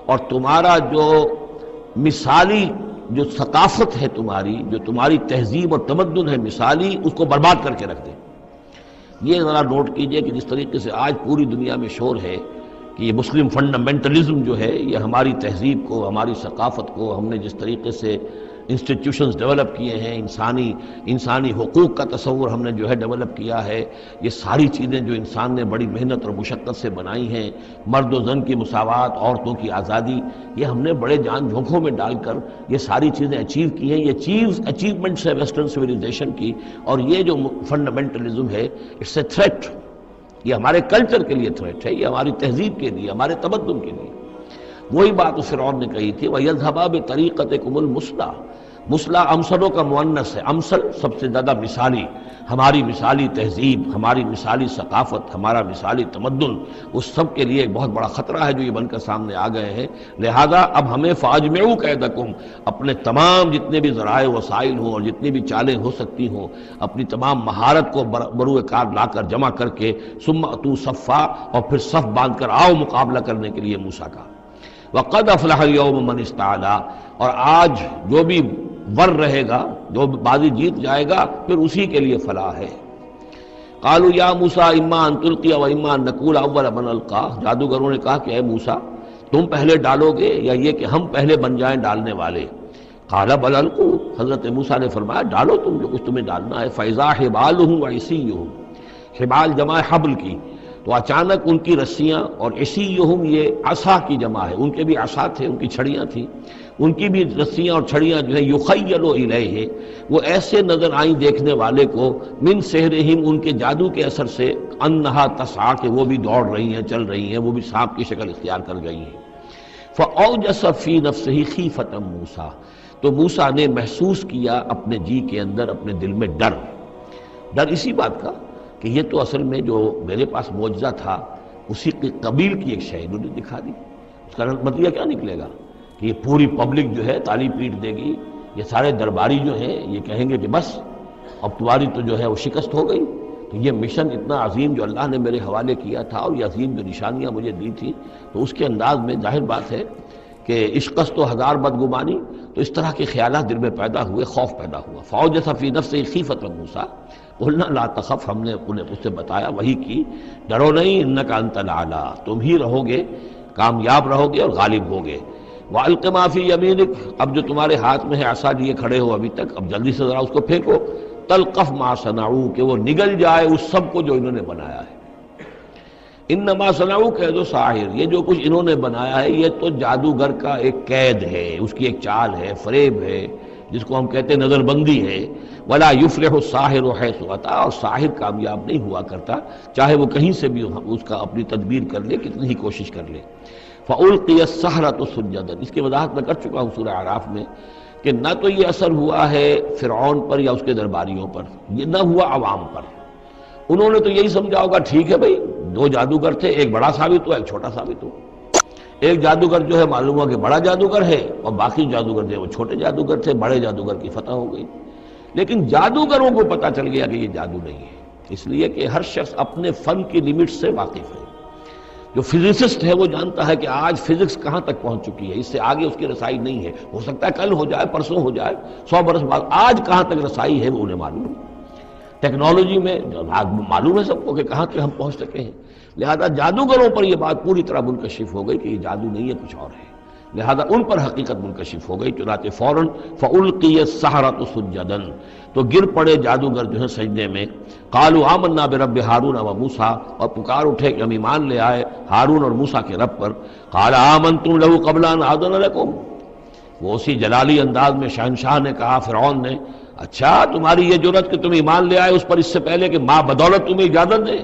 اور تمہارا جو مثالی جو ثقافت ہے تمہاری، جو تمہاری تہذیب اور تمدن ہے مثالی، اس کو برباد کر کے رکھ دیں۔ یہ ذرا نوٹ کیجئے کہ جس طریقے سے آج پوری دنیا میں شور ہے کہ یہ مسلم فنڈامنٹلزم جو ہے یہ ہماری تہذیب کو، ہماری ثقافت کو، ہم نے جس طریقے سے انسٹیٹیوشنز ڈیولپ کیے ہیں، انسانی حقوق کا تصور ہم نے جو ہے ڈیولپ کیا ہے، یہ ساری چیزیں جو انسان نے بڑی محنت اور مشقت سے بنائی ہیں، مرد و زن کی مساوات، عورتوں کی آزادی، یہ ہم نے بڑے جان جھونکوں میں ڈال کر یہ ساری چیزیں اچیو کی ہیں۔ یہ اچیومنٹس ہے ویسٹرن سویلائزیشن کی، اور یہ جو فنڈامنٹلزم ہے اٹس اے تھریٹ، یہ ہمارے کلچر کے لیے تھریٹ ہے، یہ ہماری تہذیب کے لیے، ہمارے تمدن کے لیے۔ وہی بات اس فرعون نے کہی تھی، وَيَذْهَبَا بِطَرِيقَتِكُمُ الْمُثْلَىٰ، مثلا امثلوں کا مؤنث ہے، امثل سب سے زیادہ مثالی، ہماری مثالی تہذیب، ہماری مثالی ثقافت، ہمارا مثالی تمدن، اس سب کے لیے ایک بہت بڑا خطرہ ہے جو یہ بن کر سامنے آ گئے ہیں۔ لہذا اب ہمیں فاجمعوا کیدکم، اپنے تمام جتنے بھی ذرائع وسائل ہوں اور جتنی بھی چالیں ہو سکتی ہوں، اپنی تمام مہارت کو بروئے کار لا کر جمع کر کے، ثم اتوا صفا، اور پھر صف باندھ کر آؤ مقابلہ کرنے کے لیے موسیٰ کا۔ وقد افلح اليوم من استعلا، اور آج جو بھی ور رہے گا، جو بازی جیت جائے گا، پھر اسی کے لیے فلاح ہے۔ قالوا یا موسیٰ اما ان تلقی و اما ان نکون اول من القا، جادوگروں نے کہا کہ اے موسیٰ تم پہلے ڈالو گے یا یہ کہ ہم پہلے بن جائیں ڈالنے والے؟ قال بل القوا، حضرت موسیٰ نے فرمایا ڈالو تم جو کچھ تمہیں ڈالنا ہے۔ فاذا حبالهم وعصیهم، حبال جمع حبل کی، تو اچانک ان کی رسیاں، اور عصیہم یہ عصا کی جمع ہے، ان کے بھی عصا تھے، ان کی چھڑیاں تھیں، ان کی بھی رسیاں اور چھڑیاں جو ہے یخیل الیہ، وہ ایسے نظر آئیں دیکھنے والے کو، من سحرہم، ان کے جادو کے اثر سے، انہا تسعی، کہ وہ بھی دوڑ رہی ہیں، چل رہی ہیں، وہ بھی سانپ کی شکل اختیار کر گئی ہیں۔ فاوجس فی نفسہ خیفۃ موسیٰ، تو موسیٰ نے محسوس کیا اپنے جی کے اندر، اپنے دل میں ڈر اسی بات کا کہ یہ تو اصل میں جو میرے پاس معجزہ تھا اسی کے قبیل کی ایک شے انہوں نے دکھا دی، اس کا نتیجہ کیا نکلے گا کہ یہ پوری پبلک جو ہے تالی پیٹ دے گی، یہ سارے درباری جو ہیں یہ کہیں گے کہ بس اب تمہاری تو جو ہے وہ شکست ہو گئی۔ تو یہ مشن اتنا عظیم جو اللہ نے میرے حوالے کیا تھا اور یہ عظیم جو نشانیاں مجھے دی تھی، تو اس کے انداز میں ظاہر بات ہے کہ عشقست و ہزار بدگمانی، تو اس طرح کے خیالات دل میں پیدا ہوئے، خوف پیدا ہوا۔ فَأَوْجَسَ فِي نَفْسِهِ خِیفَةً مُوسیٰ قُلْنَا لَا تَخَفْ، ہم نے انہیں اس سے بتایا، وہی کی، ڈرو نہیں، اِنَّکَ أَنْتَ الْأَعْلَىٰ، تم ہی رہو گے، کامیاب رہو گے اور غالب ہوگے۔ وَأَلْقِ مَا فِي يَمِينِكَ، اب جو تمہارے ہاتھ میں ہے عصا لیے کھڑے ہو ابھی تک، اب جلدی سے ذرا اس کو پھینکو، تلقف ما صنعوا، کہ وہ نگل جائے اس سب کو جو انہوں نے بنایا ہے۔ انما صنعوا کید ساحر، یہ جو کچھ انہوں نے بنایا ہے یہ تو جادوگر کا ایک قید ہے، اس کی ایک چال ہے، فریب ہے، جس کو ہم کہتے ہیں نظر بندی ہے۔ ولا یفلح الساحر حیث اتی، اور ساحر کامیاب نہیں ہوا کرتا چاہے وہ کہیں سے بھی اس کا اپنی تدبیر کر لے، کتنی ہی کوشش کر لے۔ فألقی السحرۃ سجدا، اس کی وضاحت میں کر چکا ہوں سورہ اعراف میں کہ نہ تو یہ اثر ہوا ہے فرعون پر یا اس کے درباریوں پر، یہ نہ ہوا عوام پر۔ انہوں نے تو یہی سمجھا ہوگا ٹھیک ہے بھائی، دو جادوگر تھے، ایک بڑا ثابت ہوا، ایک چھوٹا ثابت ہوا۔ ایک جادوگر جو ہے معلوم ہوا کہ بڑا جادوگر ہے، اور باقی جادوگر تھے وہ چھوٹے جادوگر تھے، بڑے جادوگر کی فتح ہو گئی۔ لیکن جادوگروں کو پتہ چل گیا کہ یہ جادو نہیں ہے، اس لیے کہ ہر شخص اپنے فن کی لیمٹ سے واقف ہے۔ جو فزسسٹ ہے وہ جانتا ہے کہ آج فزکس کہاں تک پہنچ چکی ہے، اس سے آگے اس کی رسائی نہیں ہے، ہو سکتا ہے کل ہو جائے، پرسوں ہو جائے، 100 برس بعد، آج کہاں تک رسائی ہے وہ انہیں معلوم ہے۔ ٹیکنالوجی میں معلوم ہے سب کو کہ کہاں تک ہم پہنچ سکے ہیں، لہذا جادوگروں پر یہ بات پوری طرح منکشف ہو گئی کہ یہ جادو نہیں ہے، کچھ اور ہے، لہذا ان پر حقیقت منکشف ہو گئی، چنانچہ فوراً فَأُلْقِيَ السَّحَرَةُ سُجَّدًا، تو گر پڑے جادوگر جو ہیں سجدے میں۔ قَالُوا آمَنَّا بِرَبِّ ہارون وموسیٰ، اور پکار اٹھے کہ ہم ایمان لے آئے ہارون اور موسیٰ کے رب پر۔ قَالَ آمَنْتُمْ لَهُ قَبْلَ أَنْ آذَنَ لَكُمْ، وہ اسی جلالی انداز میں شہنشاہ نے کہا فرعون نے، اچھا تمہاری یہ جرت کہ تم ایمان لے آئے اس پر اس سے پہلے کہ ماں بدولت تمہیں اجازت دے،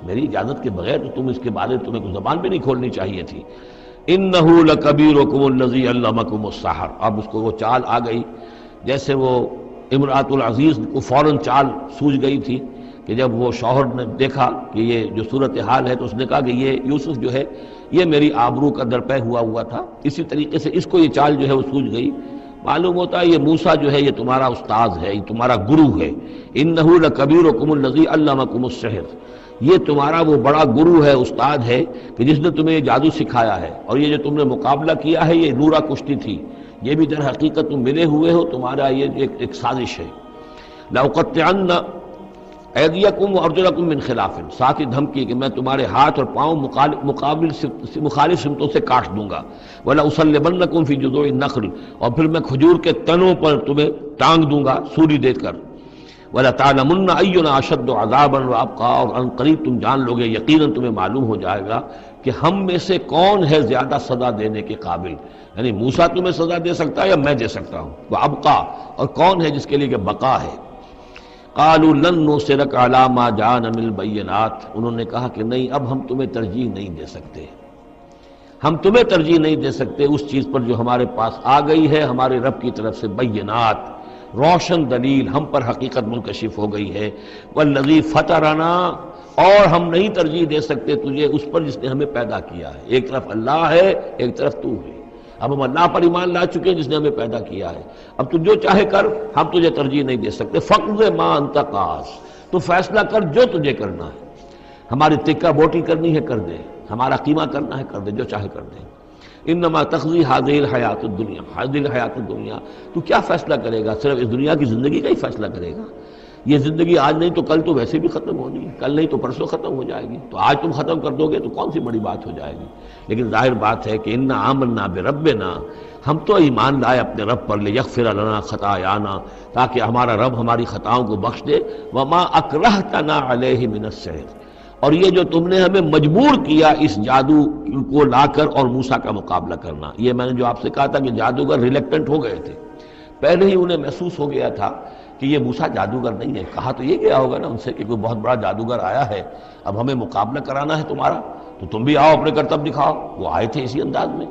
میری اجازت کے بغیر تو تم اس کے بارے تمہیں کوئی زبان بھی نہیں کھولنی چاہیے تھی۔ اِنَّهُ لَكَبِيرُكُمُ الَّذِي عَلَّمَكُمُ السِّحْرَ، اب اس کو وہ چال آ گئی، جیسے وہ امرأۃ العزیز کو فوراً چال سوجھ گئی تھی کہ جب وہ شوہر نے دیکھا کہ یہ جو صورتحال ہے تو اس نے کہا کہ یہ یوسف جو ہے یہ میری آبرو کا درپے ہوا تھا، اسی طریقے سے اس کو یہ چال جو ہے وہ سوجھ گئی۔ معلوم ہوتا ہے یہ موسیٰ جو ہے یہ تمہارا استاذ ہے، یہ تمہارا گرو ہے۔ اِنَّهُ لَكَبِيرُكُمُ الَّذِي عَلَّمَكُمُ السِّحْرَ، یہ تمہارا وہ بڑا گرو ہے، استاد ہے کہ جس نے تمہیں یہ جادو سکھایا ہے، اور یہ جو تم نے مقابلہ کیا ہے یہ نورا کشتی تھی، یہ بھی در حقیقت تم ملے ہوئے ہو، تمہارا یہ ایک سازش ہے۔ لَأُقَطِّعَنَّ أَيْدِيَكُمْ وَأَرْجُلَكُمْ مِنْ خِلَافٍ، ساتھ ہی دھمکی کہ میں تمہارے ہاتھ اور پاؤں مخالف سمتوں سے کاٹ دوں گا۔ وَلَأُصَلِّبَنَّكُمْ فِي جُذُوعِ النَّخْلِ، اور پھر میں کھجور کے تنوں پر تمہیں ٹانگ دوں گا سولی دے کر۔ وَلَتَعْلَمُنَّ أَيُّنَا أَشَدُّ عَذَابًا وَأَبْقَىٰ، اور ان قریب تم جان لوگے، یقیناً تمہیں معلوم ہو جائے گا کہ ہم میں سے کون ہے زیادہ سزا دینے کے قابل، یعنی موسیٰ تمہیں سزا دے سکتا ہے یا میں دے سکتا ہوں، وَأَبْقَىٰ، اور کون ہے جس کے لیے کہ بقا ہے۔ قَالُوا لَن نُّؤْثِرَكَ عَلَىٰ مَا جَاءَنَا مِنَ الْبَيِّنَاتِ، انہوں نے کہا کہ نہیں، اب ہم تمہیں ترجیح نہیں دے سکتے، ہم تمہیں ترجیح نہیں دے سکتے اس چیز پر جو ہمارے پاس آ گئی ہے ہمارے رب کی طرف سے، بینات، روشن دلیل، ہم پر حقیقت منکشف ہو گئی ہے۔ والذی فطرنا، اور ہم نہیں ترجیح دے سکتے تجھے اس پر جس نے ہمیں پیدا کیا ہے، ایک طرف اللہ ہے ایک طرف تو ہے، اب ہم اللہ پر ایمان لا چکے ہیں جس نے ہمیں پیدا کیا ہے، اب تو جو چاہے کر، ہم تجھے ترجیح نہیں دے سکتے۔ فقض ما انت قاض، تو فیصلہ کر جو تجھے کرنا ہے، ہماری تکہ بوٹی کرنی ہے کر دے، ہمارا قیمہ کرنا ہے کر دے، جو چاہے کر دے۔ انما تقضی هذه الحیات الدنیا، هذه الحیات الدنیا، تو کیا فیصلہ کرے گا؟ صرف اس دنیا کی زندگی کا ہی فیصلہ کرے گا؟ یہ زندگی آج نہیں تو کل تو ویسے بھی ختم ہونی ہے، کل نہیں تو پرسوں ختم ہو جائے گی، تو آج تم ختم کر دو گے تو کون سی بڑی بات ہو جائے گی؟ لیکن ظاہر بات ہے کہ انا آمنا بربنا، ہم تو ایمان لائے اپنے رب پر، لیغفر لنا خطایانا، تاکہ ہمارا رب ہماری خطاؤں کو بخش دے، وما اکرہتنا علیہ من السحر، اور یہ جو تم نے ہمیں مجبور کیا اس جادو کو لا کر اور موسیٰ کا مقابلہ کرنا، یہ میں نے جو آپ سے کہا تھا کہ جادوگر ریلیکٹنٹ ہو گئے تھے، پہلے ہی انہیں محسوس ہو گیا تھا کہ یہ موسیٰ جادوگر نہیں ہے، کہا تو یہ گیا ہوگا نا ان سے کہ کوئی بہت بڑا جادوگر آیا ہے، اب ہمیں مقابلہ کرانا ہے تمہارا، تو تم بھی آؤ اپنے کرتب دکھاؤ، وہ آئے تھے اسی انداز میں،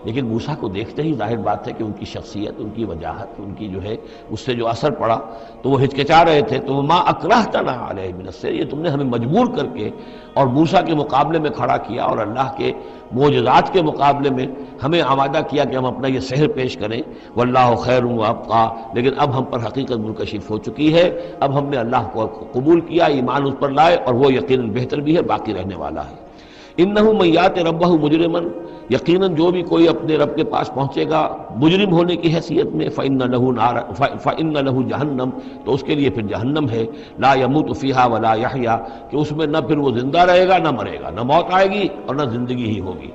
لیکن موسیٰ کو دیکھتے ہی ظاہر بات ہے کہ ان کی شخصیت، ان کی وجاہت، ان کی جو ہے اس سے جو اثر پڑا تو وہ ہچکچا رہے تھے. تو ما اکرہتنا علیہ من السحر، یہ تم نے ہمیں مجبور کر کے اور موسیٰ کے مقابلے میں کھڑا کیا اور اللہ کے معجزات کے مقابلے میں ہمیں آمادہ کیا کہ ہم اپنا یہ سحر پیش کریں. واللہ خیر وابقیٰ، لیکن اب ہم پر حقیقت منکشف ہو چکی ہے. اب ہم نے اللہ کو قبول کیا، ایمان اس پر لائے، اور وہ یقیناً بہتر بھی ہے، باقی رہنے والا ہے. انہ من یات ربہ مجرما، یقیناً جو بھی کوئی اپنے رب کے پاس پہنچے گا مجرم ہونے کی حیثیت میں، فإن لہ جہنم، تو اس کے لیے پھر جہنم ہے. لا یموت فیہا ولا یحیا، کہ اس میں نہ پھر وہ زندہ رہے گا نہ مرے گا، نہ موت آئے گی اور نہ زندگی ہی ہوگی.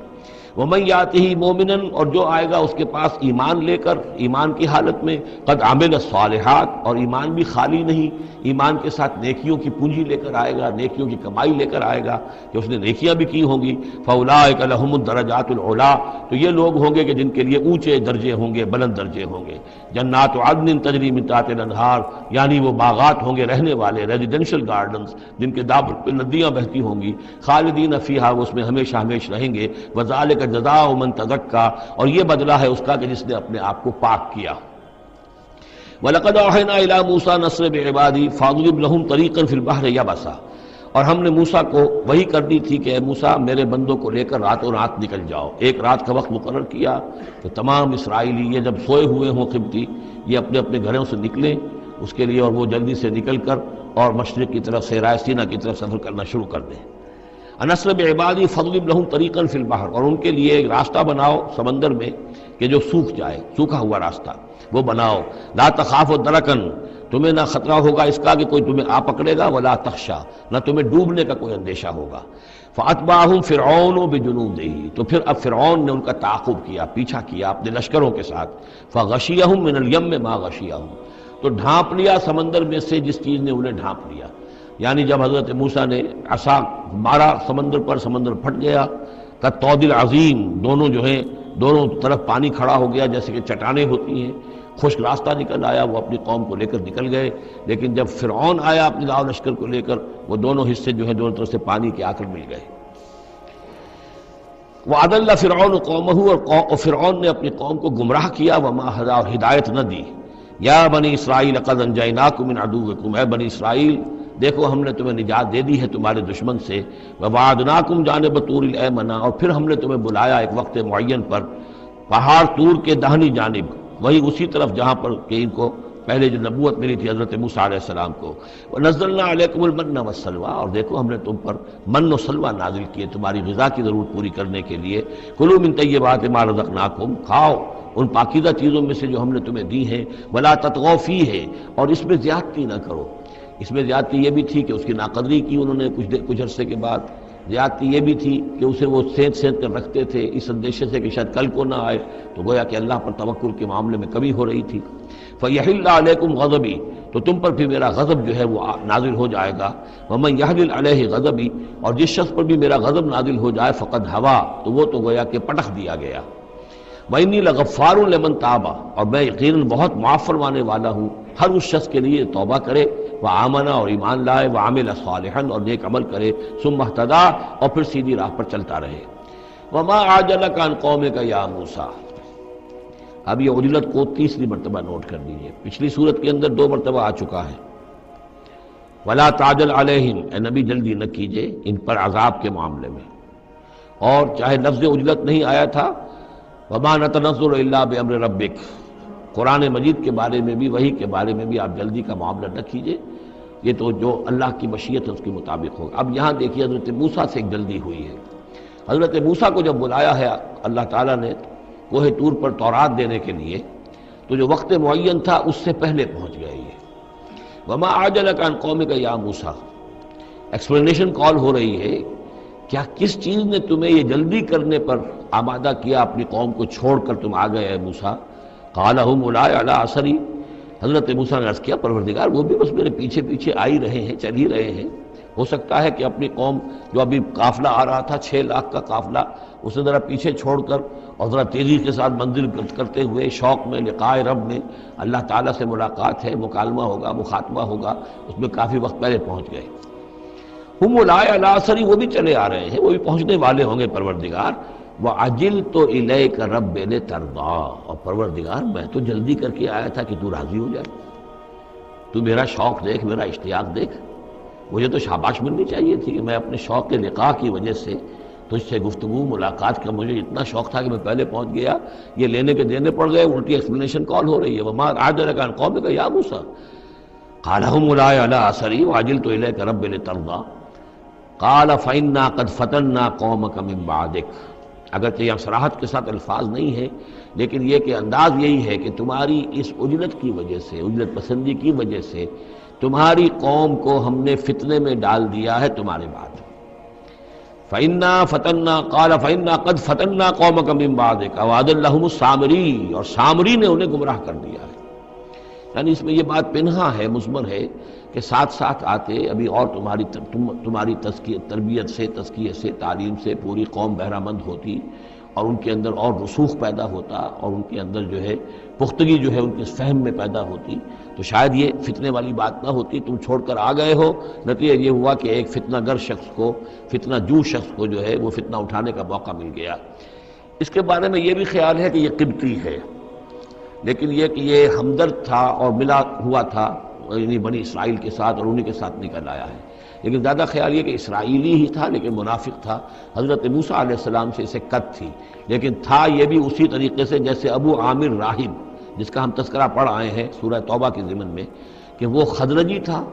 ومن یاتہ مومنا، اور جو آئے گا اس کے پاس ایمان لے کر، ایمان کی حالت میں، قد عمل الصالحات، اور ایمان بھی خالی نہیں، ایمان کے ساتھ نیکیوں کی پونجی لے کر آئے گا، نیکیوں کی کمائی لے کر آئے گا کہ اس نے نیکیاں بھی کی ہوں گی. فاولئک لہم الدرجات العلی، تو یہ لوگ ہوں گے کہ جن کے لیے اونچے درجے ہوں گے، بلند درجے ہوں گے. جنات عدن تجری من تحتها الانہار، یعنی وہ باغات ہوں گے رہنے والے، ریزیڈینشل گارڈنز جن کے دامن پہ ندیاں بہتی ہوں گی. خالدین فیہا، وہ اس میں ہمیشہ ہمیش رہیں گے. وذالک جزاء من تزکیٰ، اور یہ بدلہ ہے اس کا کہ جس نے اپنے آپ کو پاک کیا. وَلَقَدْ أَوْحَيْنَا إِلَىٰ مُوسَىٰ نَسْرِ بِعِبَادِي فَاضْرِبْ لَهُمْ طَرِيقًا فِي الْبَحْرِ يَبَسًا، اور ہم نے موسیٰ کو وہی کر دی تھی کہ اے موسیٰ میرے بندوں کو لے کر راتوں رات نکل جاؤ. ایک رات کا وقت مقرر کیا کہ تمام اسرائیلی یہ جب سوئے ہوئے ہوں قبطی، یہ اپنے اپنے گھروں سے نکلیں اس کے لیے، اور وہ جلدی سے نکل کر اور مشرق کی طرف صحرائے سینا کی طرف سفر کرنا شروع کر دیں. نسر بعبادی فضرب لہم طریقا فی البحر، اور ان کے لیے ایک راستہ بناؤ سمندر میں کہ جو سوکھ جائے، سوکھا ہوا راستہ وہ بناؤ. لا تخاف درکن، تمہیں نہ خطرہ ہوگا اس کا کہ کوئی تمہیں آ پکڑے گا، ولا تخشا، نہ تمہیں ڈوبنے کا کوئی اندیشہ ہوگا. فاتبعہم فرعون بجنودہ، تو پھر اب فرعون نے ان کا تعاقب کیا، پیچھا کیا اپنے لشکروں کے ساتھ. فغشیہم من الیم ما غشیہم، تو ڈھانپ لیا سمندر میں سے جس چیز نے انہیں ڈھانپ لیا. یعنی جب حضرت موسیٰ نے عصا مارا سمندر پر، سمندر پھٹ گیا. کالطود العظیم، دونوں جو ہیں دونوں طرف پانی کھڑا ہو گیا جیسے کہ چٹانیں ہوتی ہیں. خشک راستہ نکل آیا، وہ اپنی قوم کو لے کر نکل گئے. لیکن جب فرعون آیا اپنے لاؤ لشکر کو لے کر، وہ دونوں حصے جو ہیں دونوں طرف سے پانی کے آ کر مل گئے. وَأَضَلَّ فِرْعَوْنُ قَوْمَهُ، اور فرعون نے اپنی قوم کو گمراہ کیا. وَمَا هَدَىٰ، اور ہدایت نہ دی. یا بنی اسرائیل قد انجیناکم من عدوکم، اے بنی اسرائیل دیکھو ہم نے تمہیں نجات دے دی ہے تمہارے دشمن سے. وَوَعَدْنَاكُمْ جانب طور الایمن، اور پھر ہم نے تمہیں بلایا ایک وقت معین پر پہاڑ طور کے داہنی جانب، وہی اسی طرف جہاں پر کہ ان کو پہلے جو نبوت ملی تھی حضرت موسیٰ علیہ السلام کو. وَنَزَّلْنَا عَلَيْكُمُ الْمَنَّ وَالسَّلْوَىٰ، اور دیکھو ہم نے تم پر من و سلوہ نازل کیے تمہاری غذا کی ضرورت پوری کرنے کے لیے. کُلُوا مِن طَیِّبَاتِ مَا رَزَقْنَاکُمْ، کھاؤ ان پاکیزہ چیزوں میں سے جو ہم نے تمہیں دی ہیں. وَلَا تَطْغَوْا فِیہِ، اور اس میں زیادتی نہ کرو. اس میں زیادتی یہ بھی تھی کہ اس کی ناقدری کی انہوں نے کچھ عرصے کے بعد. زیادتی یہ بھی تھی کہ اسے وہ سینت کر رکھتے تھے اس اندیشے سے کہ شاید کل کو نہ آئے، تو گویا کہ اللہ پر توکل کے معاملے میں کمی ہو رہی تھی. فَيَحِلَّ عَلَيْكُمْ غَضَبِي، تو تم پر بھی میرا غضب جو ہے وہ نازل ہو جائے گا. وَمَن يَحْلِلْ عَلَيْهِ غَضَبِي، اور جس شخص پر بھی میرا غضب نازل ہو جائے فقد ہوا، تو وہ تو گویا کہ پٹخ دیا گیا. وَإِنِّي لَغَفَّارٌ لِمَن تَابَ، اور میں یقیناً بہت معاف فرمانے والا ہوں ہر اس شخص کے لیے توبہ کرے. وآمن، اور ایمان لائے. وعمل صالحا، اور نیک عمل کرے. ثم اہتدی، اور پھر سیدھی راہ پر چلتا رہے. وما عجلک عن قومک یا موسیٰ، اب یہ عجلت کو تیسری مرتبہ نوٹ کر لیجیے. پچھلی صورت کے اندر 2 مرتبہ آ چکا ہے. ولا تعجل علیہم، اے نبی جلدی نہ کیجئے ان پر عذاب کے معاملے میں. اور چاہے لفظ عجلت نہیں آیا تھا، وما نتنزل الا بامر ربک، قرآن مجید کے بارے میں بھی، وحی کے بارے میں بھی آپ جلدی کا معاملہ نہ کیجئے، یہ تو جو اللہ کی مشیت ہے اس کے مطابق ہوگا. اب یہاں دیکھیے حضرت موسیٰ سے ایک جلدی ہوئی ہے. حضرت موسیٰ کو جب بلایا ہے اللہ تعالیٰ نے کوہ طور پر تورات دینے کے لیے، تو جو وقت معین تھا اس سے پہلے پہنچ گئے یہ. وما عجلک عن قومک یا موسیٰ، ایکسپلینیشن کال ہو رہی ہے. کیا کس چیز نے تمہیں یہ جلدی کرنے پر آمادہ کیا، اپنی قوم کو چھوڑ کر تم آ گئے اے موسیٰ؟ قال هم اولئک علی اثری، حضرت موسیٰ نے عرض کیا پروردگار وہ بھی بس میرے پیچھے پیچھے آ ہی رہے ہیں، چل ہی رہے ہیں. ہو سکتا ہے کہ اپنی قوم جو ابھی قافلہ آ رہا تھا 6 لاکھ کا قافلہ، اسے ذرا پیچھے چھوڑ کر اور ذرا تیزی کے ساتھ منزل کرتے ہوئے شوق میں لقاء رب میں، اللہ تعالیٰ سے ملاقات ہے، مکالمہ ہوگا، مخاطبہ ہوگا، اس میں کافی وقت پہلے پہنچ گئے. ہم اولئک علی اثری، وہ بھی چلے آ رہے ہیں، وہ بھی پہنچنے والے ہوں گے پروردگار. وَعَجِلْتُ إِلَيْكَ رَبِّ لِتَرْضَىٰ، اور پروردگار میں تو جلدی کر کے آیا تھا کہ تو راضی ہو جائے، تو میرا شوق دیکھ، میرا اشتیاق دیکھ، مجھے تو شاباش ملنی چاہیے تھی کہ میں اپنے شوق کے لقاء کی وجہ سے تجھ سے گفتگو ملاقات کا مجھے اتنا شوق تھا کہ میں پہلے پہنچ گیا، یہ لینے کے دینے پڑ گئے، الٹی ایکسپلینیشن کال ہو رہی ہے۔ وَمَا أَعْجَلَكَ عَنْ قَوْمِكَ يَا مُوسَىٰ قَالَ هُمْ أُولَٰئِكَ عَلَىٰ آثَرِي وَعَجِلْتُ إِلَيْكَ رَبِّ لِتَرْضَىٰ قَالَ فَإِنَّا قَدْ فَتَنَّا قَوْمَكَ مِن بَعْدِكَ۔ اگرچہ یہ صراحت کے ساتھ الفاظ نہیں ہے، لیکن یہ کہ انداز یہی ہے کہ تمہاری اس عجلت کی وجہ سے، عجلت پسندی کی وجہ سے تمہاری قوم کو ہم نے فتنے میں ڈال دیا ہے تمہارے بعد۔ فَإِنَّا فَتَنَّا قَالَ فَإِنَّا قَدْ فَتَنَّا قَوْمَكَ مِن بَعْدِكَ وَأَضَلَّهُمُ السَّامِرِيُّ، اور سامری نے انہیں گمراہ کر دیا ہے۔ یعنی اس میں یہ بات پنہا ہے، مضمر ہے کہ ساتھ ساتھ آتے ابھی اور تمہاری تربیت سے، تزکیے سے، تعلیم سے پوری قوم بہرہ مند ہوتی، اور ان کے اندر اور رسوخ پیدا ہوتا، اور ان کے اندر جو ہے پختگی جو ہے ان کے فہم میں پیدا ہوتی، تو شاید یہ فتنے والی بات نہ ہوتی۔ تم چھوڑ کر آ گئے ہو، نتیجہ یہ ہوا کہ ایک فتنہ گر شخص کو، فتنہ جو شخص کو جو ہے وہ فتنہ اٹھانے کا موقع مل گیا۔ اس کے بارے میں یہ بھی خیال ہے کہ یہ قبطی ہے، لیکن یہ کہ یہ ہمدرد تھا اور ملا ہوا تھا یعنی بنی اسرائیل کے ساتھ، اور انہی کے ساتھ نکل آیا ہے۔ لیکن زیادہ خیال یہ کہ اسرائیلی ہی تھا لیکن منافق تھا، حضرت موسیٰ علیہ السلام سے اسے قد تھی، لیکن تھا یہ بھی اسی طریقے سے جیسے ابو عامر راہب، جس کا ہم تذکرہ پڑھ آئے ہیں سورہ توبہ کے ضمن میں، کہ وہ خزرجی تھا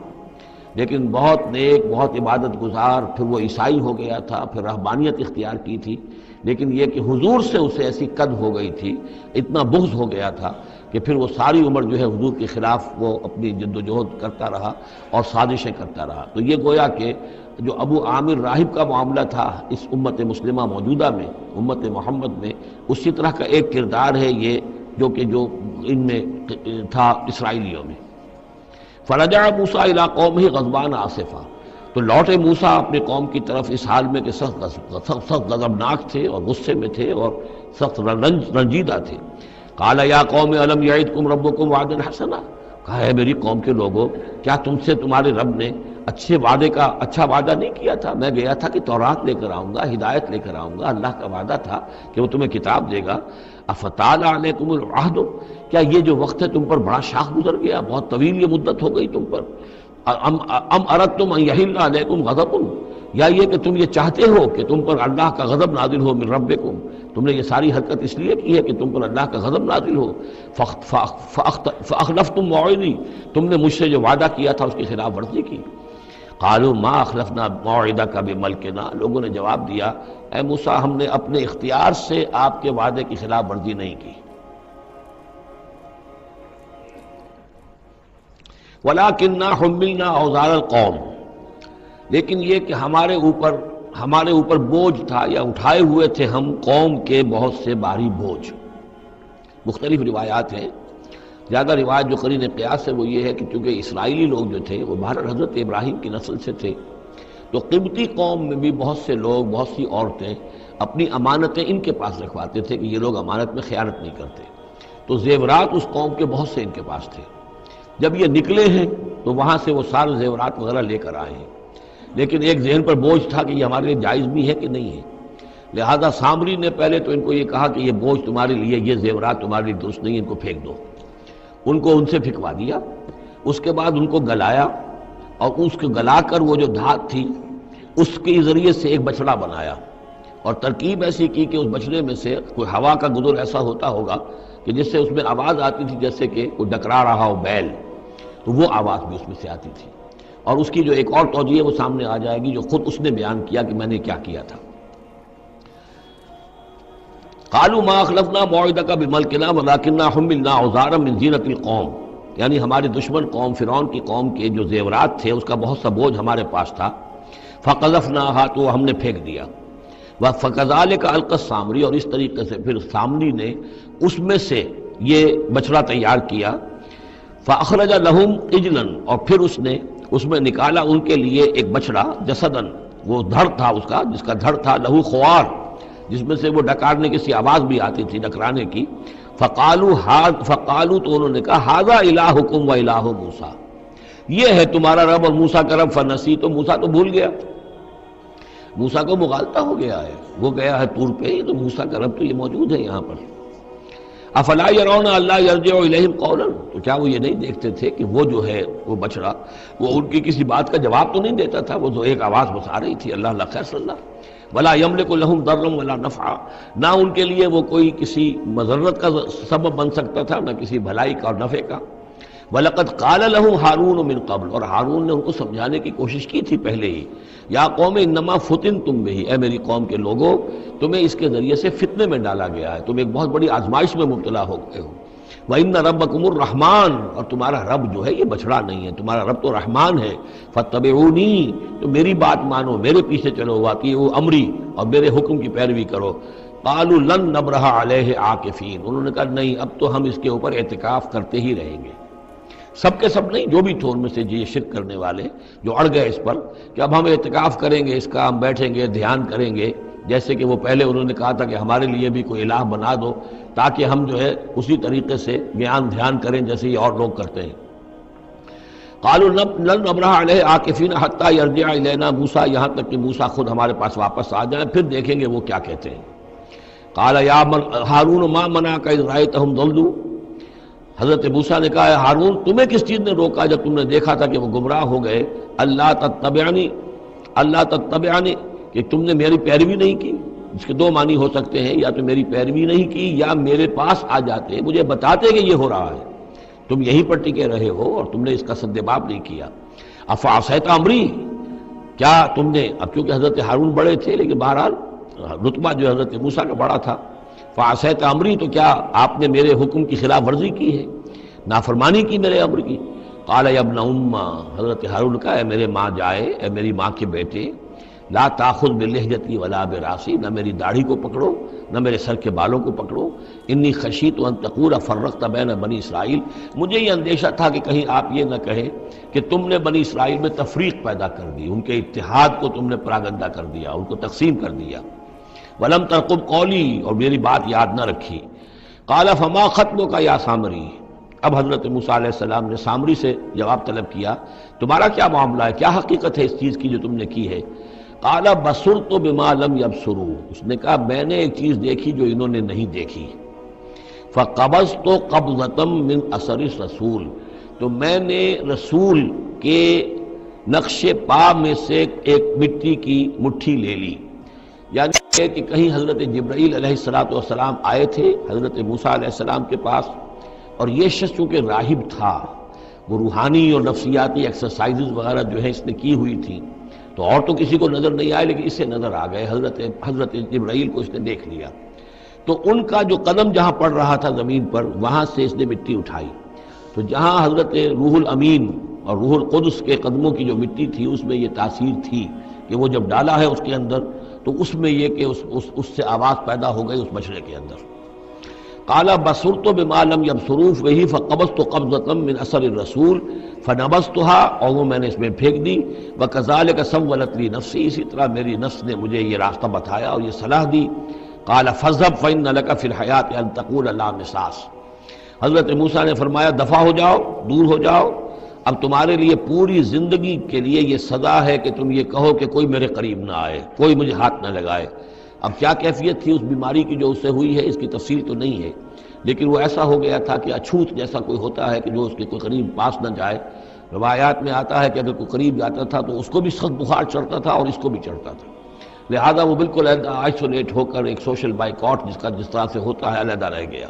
لیکن بہت نیک، بہت عبادت گزار، پھر وہ عیسائی ہو گیا تھا، پھر رہبانیت اختیار کی تھی، لیکن یہ کہ حضور سے اسے ایسی قد ہو گئی تھی، اتنا بغض ہو گیا تھا کہ پھر وہ ساری عمر جو ہے حضور کے خلاف وہ اپنی جد و جہد کرتا رہا اور سازشیں کرتا رہا۔ تو یہ گویا کہ جو ابو عامر راہب کا معاملہ تھا اس امت مسلمہ موجودہ میں، امت محمد میں، اسی طرح کا ایک کردار ہے یہ جو ان میں تھا اسرائیلیوں میں۔ فرجع موسیٰ الی قومہ غضبان آسفا، تو لوٹے موسیٰ اپنے قوم کی طرف اس حال میں کہ سخت غضبناک تھے اور غصے میں تھے اور سخت رنجیدہ تھے۔ قال یا قوم الم یعدکم ربکم وعدا حسنا، کہا ہے میری قوم کے لوگوں، کیا تم سے تمہارے رب نے اچھا وعدہ نہیں کیا تھا؟ میں گیا تھا کہ تورات لے کر آؤں گا، ہدایت لے کر آؤں گا، اللہ کا وعدہ تھا کہ وہ تمہیں کتاب دے گا۔ افتال علیکم العہد، کیا یہ جو وقت ہے تم پر بڑا شاخ گزر گیا، بہت طویل یہ مدت ہو گئی تم پر؟ ام اردتم ان یحل علیکم غضب، یا یہ کہ تم یہ چاہتے ہو کہ تم پر اللہ کا غضب نازل ہو من ربکم، تم نے یہ ساری حرکت اس لیے کی ہے کہ تم پر اللہ کا غضب نازل ہو۔ فاخلفتم موعدی، تم نے مجھ سے جو وعدہ کیا تھا اس کی خلاف ورزی کی۔ قالوا ما اخلفنا موعدک بملکنا، لوگوں نے جواب دیا اے موسیٰ ہم نے اپنے اختیار سے آپ کے وعدے کی خلاف ورزی نہیں کی۔ وَلَٰكِنَّا حُمِّلْنَا أَوْزَارَ الْقَوْمِ، لیکن یہ کہ ہمارے اوپر بوجھ تھا یا اٹھائے ہوئے تھے ہم قوم کے بہت سے بھاری بوجھ۔ مختلف روایات ہیں، زیادہ روایت جو قرین قیاس ہے وہ یہ ہے کہ چونکہ اسرائیلی لوگ جو تھے وہ بہر حضرت ابراہیم کی نسل سے تھے، تو قبطی قوم میں بھی بہت سے لوگ، بہت سی عورتیں اپنی امانتیں ان کے پاس رکھواتے تھے کہ یہ لوگ امانت میں خیانت نہیں کرتے، تو زیورات اس قوم کے بہت سے ان کے پاس تھے۔ جب یہ نکلے ہیں تو وہاں سے وہ سارے زیورات وغیرہ لے کر آئے ہیں، لیکن ایک ذہن پر بوجھ تھا کہ یہ ہمارے لیے جائز بھی ہے کہ نہیں ہے، لہذا سامری نے پہلے تو ان کو یہ کہا کہ یہ بوجھ تمہارے لیے، یہ زیورات تمہارے لیے درست نہیں، ان کو پھینک دو۔ ان کو ان سے پھینکوا دیا، اس کے بعد ان کو گلایا، اور اس کو گلا کر وہ جو دھات تھی اس کے ذریعے سے ایک بچڑا بنایا، اور ترکیب ایسی کی کہ اس بچڑے میں سے کوئی ہوا کا گزر ایسا ہوتا ہوگا کہ جس سے اس میں آواز آتی تھی جیسے کہ کوئی ڈکرا رہا ہو بیل، تو وہ آواز بھی اس میں سے آتی تھی۔ اور اس کی جو ایک اور توجہ ہے وہ سامنے آ جائے گی جو خود اس نے بیان کیا کہ میں نے کیا کیا تھا۔ قالوا ما اخلفنا موعدک بملکنا ولکننا حملنا اوزارا من زینۃ القوم، یعنی ہمارے دشمن قوم فرعون کی قوم کے جو زیورات تھے اس کا بہت سا بوجھ ہمارے پاس تھا، فقذفناها، تو ہم نے پھینک دیا، فکذلک القی السامری، اور اس طریقے سے پھر سامری نے اس میں سے یہ بچڑا تیار کیا، فاخرج لهم عجلا، اور پھر اس میں نکالا ان کے لیے ایک بچڑا، جسدن، وہ دھڑ تھا اس کا، جس کا دھڑ تھا، لہو خوار، جس میں سے وہ ڈکارنے کی سی آواز بھی آتی تھی، ڈکرانے کی۔ فقالوا، تو انہوں نے کہا ھذا الہکم و الہ موسیٰ، یہ ہے تمہارا رب اور موسیٰ کا رب، فنسی، تو موسیٰ تو بھول گیا۔ موسیٰ کو مغالطہ ہو گیا ہے، وہ گیا ہے طور پہ، تو موسیٰ کا رب تو یہ موجود ہے یہاں پر۔ افلا یرون اللہ یرجع الیہم قولا، تو کیا وہ یہ نہیں دیکھتے تھے کہ وہ جو ہے وہ بچڑا وہ ان کی کسی بات کا جواب تو نہیں دیتا تھا، وہ تو ایک آواز بس آ رہی تھی، اللہ اللہ خیر صلی اللہ، ولا یملک لہم ضرا ولا نفعا، نہ ان کے لیے وہ کوئی کسی مضرت کا سبب بن سکتا تھا، نہ کسی بھلائی کا اور نفع کا۔ وَلَقَدْ قَالَ لَهُمْ هَارُونُ مِنْ قَبْلُ، اور ہارون نے ان کو سمجھانے کی کوشش کی تھی پہلے ہی، یا قوم انما فتنتم بہ، اے میری قوم کے لوگوں تمہیں اس کے ذریعے سے فتنے میں ڈالا گیا ہے، تم ایک بہت بڑی آزمائش میں مبتلا ہو گئے ہو۔ وَإِنَّ رَبَّكُمُ الرَّحْمَٰنُ، اور تمہارا رب جو ہے یہ بچڑا نہیں ہے، تمہارا رب تو رحمان ہے۔ فَاتَّبِعُونِی، تو میری بات مانو، میرے پیچھے چلو، وَأَطِیعُوا أَمْرِی، اور میرے حکم کی پیروی کرو۔ قَالُوا لَن نَّبْرَحَ عَلَیہ عَاکِفِینَ، انہوں نے کہا نہیں، اب تو ہم اس کے اوپر اعتکاف کرتے ہی رہیں گے۔ سب کے سب نہیں، جو بھی تھے ان میں سے یہ شرک کرنے والے جو اڑ گئے اس پر کہ اب ہم اعتکاف کریں گے، اس کا ہم بیٹھیں گے، دھیان کریں گے، جیسے کہ وہ پہلے انہوں نے کہا تھا کہ ہمارے لیے بھی کوئی الہ بنا دو تاکہ ہم جو ہے اسی طریقے سے گیان دھیان کریں جیسے یہ اور لوگ کرتے ہیں۔ قالوا لن نبرح علیہ عاکفین حتی یرجع الینا موسیٰ، یہاں تک کہ موسیٰ خود ہمارے پاس واپس آ جائیں، پھر دیکھیں گے وہ کیا کہتے ہیں۔ قال یا ہارون ما منعک اذ رأیتہم ضلوا، حضرت موسیٰ نے کہا ہے ہارون تمہیں کس چیز نے روکا جب تم نے دیکھا تھا کہ وہ گمراہ ہو گئے، اللہ تتبعنی، کہ تم نے میری پیروی نہیں کی۔ اس کے دو معنی ہو سکتے ہیں، یا تو میری پیروی نہیں کی یا میرے پاس آ جاتے مجھے بتاتے کہ یہ ہو رہا ہے، تم یہیں پر ٹکے رہے ہو اور تم نے اس کا سدباب نہیں کیا۔ افعصیت امری، کیا تم نے، اب کیونکہ حضرت ہارون بڑے تھے لیکن بہرحال رتبہ جو حضرت موسیٰ کا بڑا تھا، فعصیت امری، تو کیا آپ نے میرے حکم کی خلاف ورزی کی ہے، نافرمانی کی میرے امر کی۔ قال یا ابن ام، حضرت ہارون کا اے میرے ماں جائے، اے میری ماں کے بیٹے، لا تاخذ بلحیتی ولا براسی، نہ میری داڑھی کو پکڑو نہ میرے سر کے بالوں کو پکڑو، انی خشیت ان تقول فرقت بین بنی اسرائیل، مجھے یہ اندیشہ تھا کہ کہیں آپ یہ نہ کہیں کہ تم نے بنی اسرائیل میں تفریق پیدا کر دی، ان کے اتحاد کو تم نے پراگندہ کر دیا، ان کو تقسیم کر دیا۔ ولم ترقب قولی، اور میری بات یاد نہ رکھی۔ قال فما خطبک یا سامری، اب حضرت موسیٰ علیہ السلام نے سامری سے جواب طلب کیا، تمہارا کیا معاملہ ہے، کیا حقیقت ہے اس چیز کی جو تم نے کی ہے۔ قال بصرت بما لم یبصروا، اس نے کہا میں نے ایک چیز دیکھی جو انہوں نے نہیں دیکھی۔ فقبضت قبضۃ من اثر الرسول، تو میں نے رسول کے نقش پا میں سے ایک مٹی کی مٹھی لے لی، یعنی کہ کہیں حضرت جبرائیل علیہ السلام آئے تھے حضرت موسیٰ علیہ السلام کے پاس، اور یہ شخص چونکہ راہب تھا، وہ روحانی اور نفسیاتی ایکسرسائزز وغیرہ جو ہے اس نے کی ہوئی تھی، تو اور تو کسی کو نظر نہیں آئے لیکن اسے نظر آ گئے، حضرت جبرائیل کو اس نے دیکھ لیا، تو ان کا جو قدم جہاں پڑ رہا تھا زمین پر وہاں سے اس نے مٹی اٹھائی، تو جہاں حضرت روح الامین اور روح القدس کے قدموں کی جو مٹی تھی اس میں یہ تاثیر تھی کہ وہ جب ڈالا ہے اس کے اندر تو اس میں یہ کہ اس سے آواز پیدا ہو گئی اس بچڑے کے اندر۔ قال بصرت بما لم يبصروا به فقبضت قبضة من اثر الرسول فنبذتها، اور وہ میں نے اس میں پھینک دی، وكذلك سولت لي نفسي، اسی طرح میری نفس نے مجھے یہ راستہ بتایا اور یہ صلاح دی۔ قال فاذهب فإن لك في الحياة أن تقول لا مساس، حضرت موسیٰ نے فرمایا دفع ہو جاؤ، دور ہو جاؤ، اب تمہارے لیے پوری زندگی کے لیے یہ سزا ہے کہ تم یہ کہو کہ کوئی میرے قریب نہ آئے، کوئی مجھے ہاتھ نہ لگائے۔ اب کیا کیفیت تھی اس بیماری کی جو اس سے ہوئی ہے اس کی تفصیل تو نہیں ہے، لیکن وہ ایسا ہو گیا تھا کہ اچھوت جیسا کوئی ہوتا ہے کہ جو اس کے کوئی قریب پاس نہ جائے۔ روایات میں آتا ہے کہ اگر کوئی قریب جاتا تھا تو اس کو بھی سخت بخار چڑھتا تھا اور اس کو بھی چڑھتا تھا، لہذا وہ بالکل آئسولیٹ ہو کر ایک سوشل بائیکاٹ جس طرح سے ہوتا ہے علیحدہ رہ گیا۔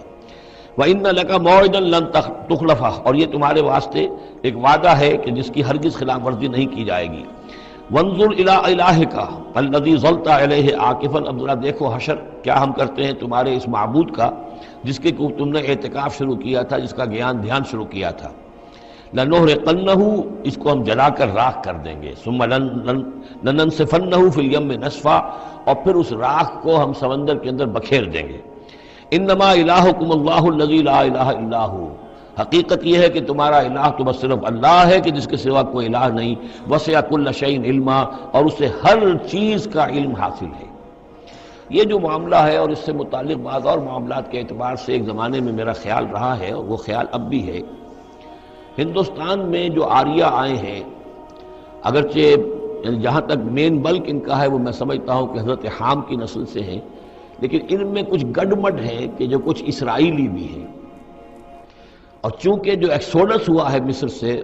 وَإِنَّ لَكَ مَوْعِدًا لَن تُخْلَفَهُ، اور یہ تمہارے واسطے ایک وعدہ ہے کہ جس کی ہرگز خلاف ورزی نہیں کی جائے گی۔ وَانظُرْ إِلَىٰ إِلَٰهِكَ الَّذِي ظَلْتَ عَلَيْهِ عَاكِفًا، اب ذرا دیکھو حشر کیا ہم کرتے ہیں تمہارے اس معبود کا جس کے تم نے اعتکاف شروع کیا تھا، جس کا گیان دھیان شروع کیا تھا۔ لَنُحْرِقَنَّهُ، اس کو ہم جلا کر راکھ کر دیں گے، ثُمَّ لَنَنسِفَنَّهُ فِي الْيَمِّ نَسْفًا، اور پھر اس راکھ کو ہم سمندر کے اندر بکھیر دیں گے۔ انما الہکم اللہ الذی لا الہ الا ہو، حقیقت یہ ہے کہ تمہارا الہ تو بس صرف اللہ ہے کہ جس کے سوا کوئی الہ نہیں، وسع کل شیء علما، اور اسے ہر چیز کا علم حاصل ہے۔ یہ جو معاملہ ہے اور اس سے متعلق بعض اور معاملات کے اعتبار سے ایک زمانے میں میرا خیال رہا ہے اور وہ خیال اب بھی ہے، ہندوستان میں جو آریہ آئے ہیں، اگرچہ یعنی جہاں تک مین بلک ان کا ہے وہ میں سمجھتا ہوں کہ حضرت حام کی نسل سے ہیں، لیکن ان میں کچھ گڈمڈ ہے کہ جو کچھ اسرائیلی بھی ہیں، اور چونکہ جو ایکسوڈس ہوا ہے مصر سے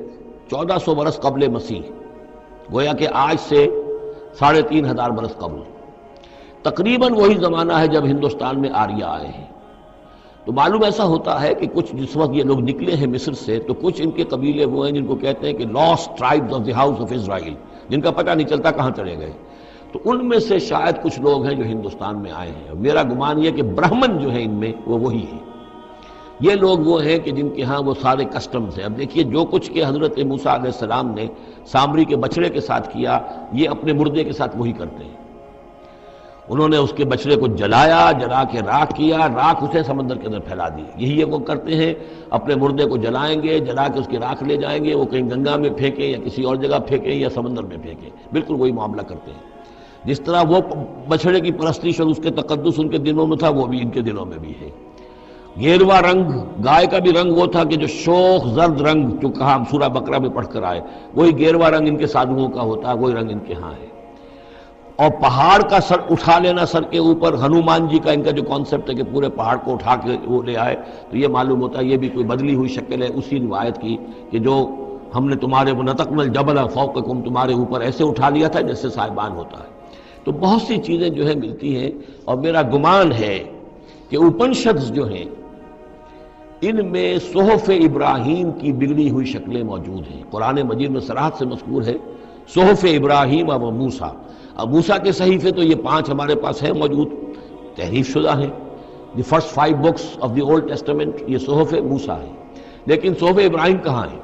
1400 برس قبل مسیح، گویا کہ آج سے 3500 برس قبل، تقریباً وہی زمانہ ہے جب ہندوستان میں آریہ آئے ہیں۔ تو معلوم ایسا ہوتا ہے کہ کچھ جس وقت یہ لوگ نکلے ہیں مصر سے تو کچھ ان کے قبیلے وہ ہیں جن کو کہتے ہیں کہ last tribes of the house of Israel, جن کا پتہ نہیں چلتا کہاں چلے گئے، تو ان میں سے شاید کچھ لوگ ہیں جو ہندوستان میں آئے ہیں، اور میرا گمان یہ کہ برہمن جو ہیں ان میں وہ وہی ہیں، یہ لوگ وہ ہیں کہ جن کے ہاں وہ سارے کسٹمز ہیں۔ اب دیکھیے جو کچھ کہ حضرت موسیٰ علیہ السلام نے سامری کے بچڑے کے ساتھ کیا، یہ اپنے مردے کے ساتھ وہی کرتے ہیں۔ انہوں نے اس کے بچڑے کو جلایا، جلا کے راکھ کیا، راکھ اسے سمندر کے اندر پھیلا دی، یہی وہ کرتے ہیں، اپنے مردے کو جلائیں گے، جلا کے اس کی راکھ لے جائیں گے، وہ کہیں گنگا میں پھینکیں یا کسی اور جگہ پھینکیں یا سمندر میں پھینکیں، بالکل وہی معاملہ کرتے ہیں۔ جس طرح وہ بچڑے کی پرستش اور اس کے تقدس ان کے دنوں میں تھا، وہ بھی ان کے دنوں میں بھی ہے۔ گیروا رنگ، گائے کا بھی رنگ وہ تھا کہ جو شوخ زرد رنگ جو کہا ہم سورہ بقرہ میں پڑھ کر آئے، وہی گیروا رنگ ان کے سادھوؤں کا ہوتا ہے، وہی رنگ ان کے ہاں ہے۔ اور پہاڑ کا سر اٹھا لینا سر کے اوپر، ہنومان جی کا ان کا جو کانسیپٹ ہے کہ پورے پہاڑ کو اٹھا کے وہ لے آئے، تو یہ معلوم ہوتا ہے یہ بھی کوئی بدلی ہوئی شکل ہے اسی روایت کی کہ جو ہم نے تمہارے نطقنا الجبل فوقکم، تمہارے اوپر ایسے اٹھا لیا تھا جیسے صاحبان ہوتا ہے۔ تو بہت سی چیزیں جو ہے ملتی ہیں، اور میرا گمان ہے کہ اپنشدز جو ہیں ان میں صحف ابراہیم کی بگڑی ہوئی شکلیں موجود ہیں۔ قرآن مجید میں صراحت سے مذکور ہے صحف ابراہیم و موسیٰ۔ اب موسیٰ کے صحیفے تو یہ 5 ہمارے پاس ہیں موجود، تحریف شدہ ہیں، the first 5 books of the old testament, یہ صحف موسیٰ ہے، لیکن صحف ابراہیم کہاں ہیں؟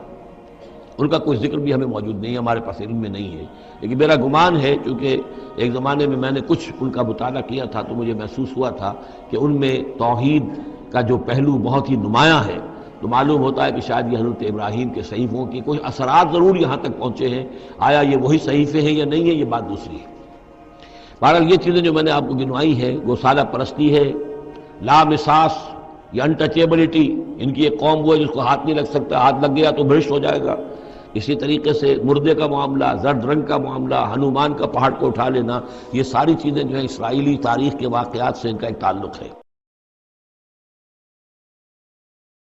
ان کا کوئی ذکر بھی ہمیں موجود نہیں ہے، ہمارے پاس علم میں نہیں ہے۔ لیکن میرا گمان ہے، چونکہ ایک زمانے میں میں نے کچھ ان کا مطالعہ کیا تھا تو مجھے محسوس ہوا تھا کہ ان میں توحید کا جو پہلو بہت ہی نمایاں ہے، تو معلوم ہوتا ہے کہ شاید یہ حضرت ابراہیم کے صحیفوں کی کچھ اثرات ضرور یہاں تک پہنچے ہیں۔ آیا یہ وہی صحیفے ہیں یا نہیں ہے، یہ بات دوسری ہے۔ بہرحال یہ چیزیں جو میں نے آپ کو گنوائی ہیں، گوسالہ پرستی ہے، لامساس یا انٹچیبلٹی، ان کی ایک قوم وہ ہے جس کو ہاتھ نہیں لگ سکتا، ہاتھ لگ گیا تو بھرشٹ ہو جائے گا۔ اسی طریقے سے مردے کا معاملہ، زرد رنگ کا معاملہ، ہنومان کا پہاڑ کو اٹھا لینا، یہ ساری چیزیں جو ہیں اسرائیلی تاریخ کے واقعات سے ان کا ایک تعلق ہے۔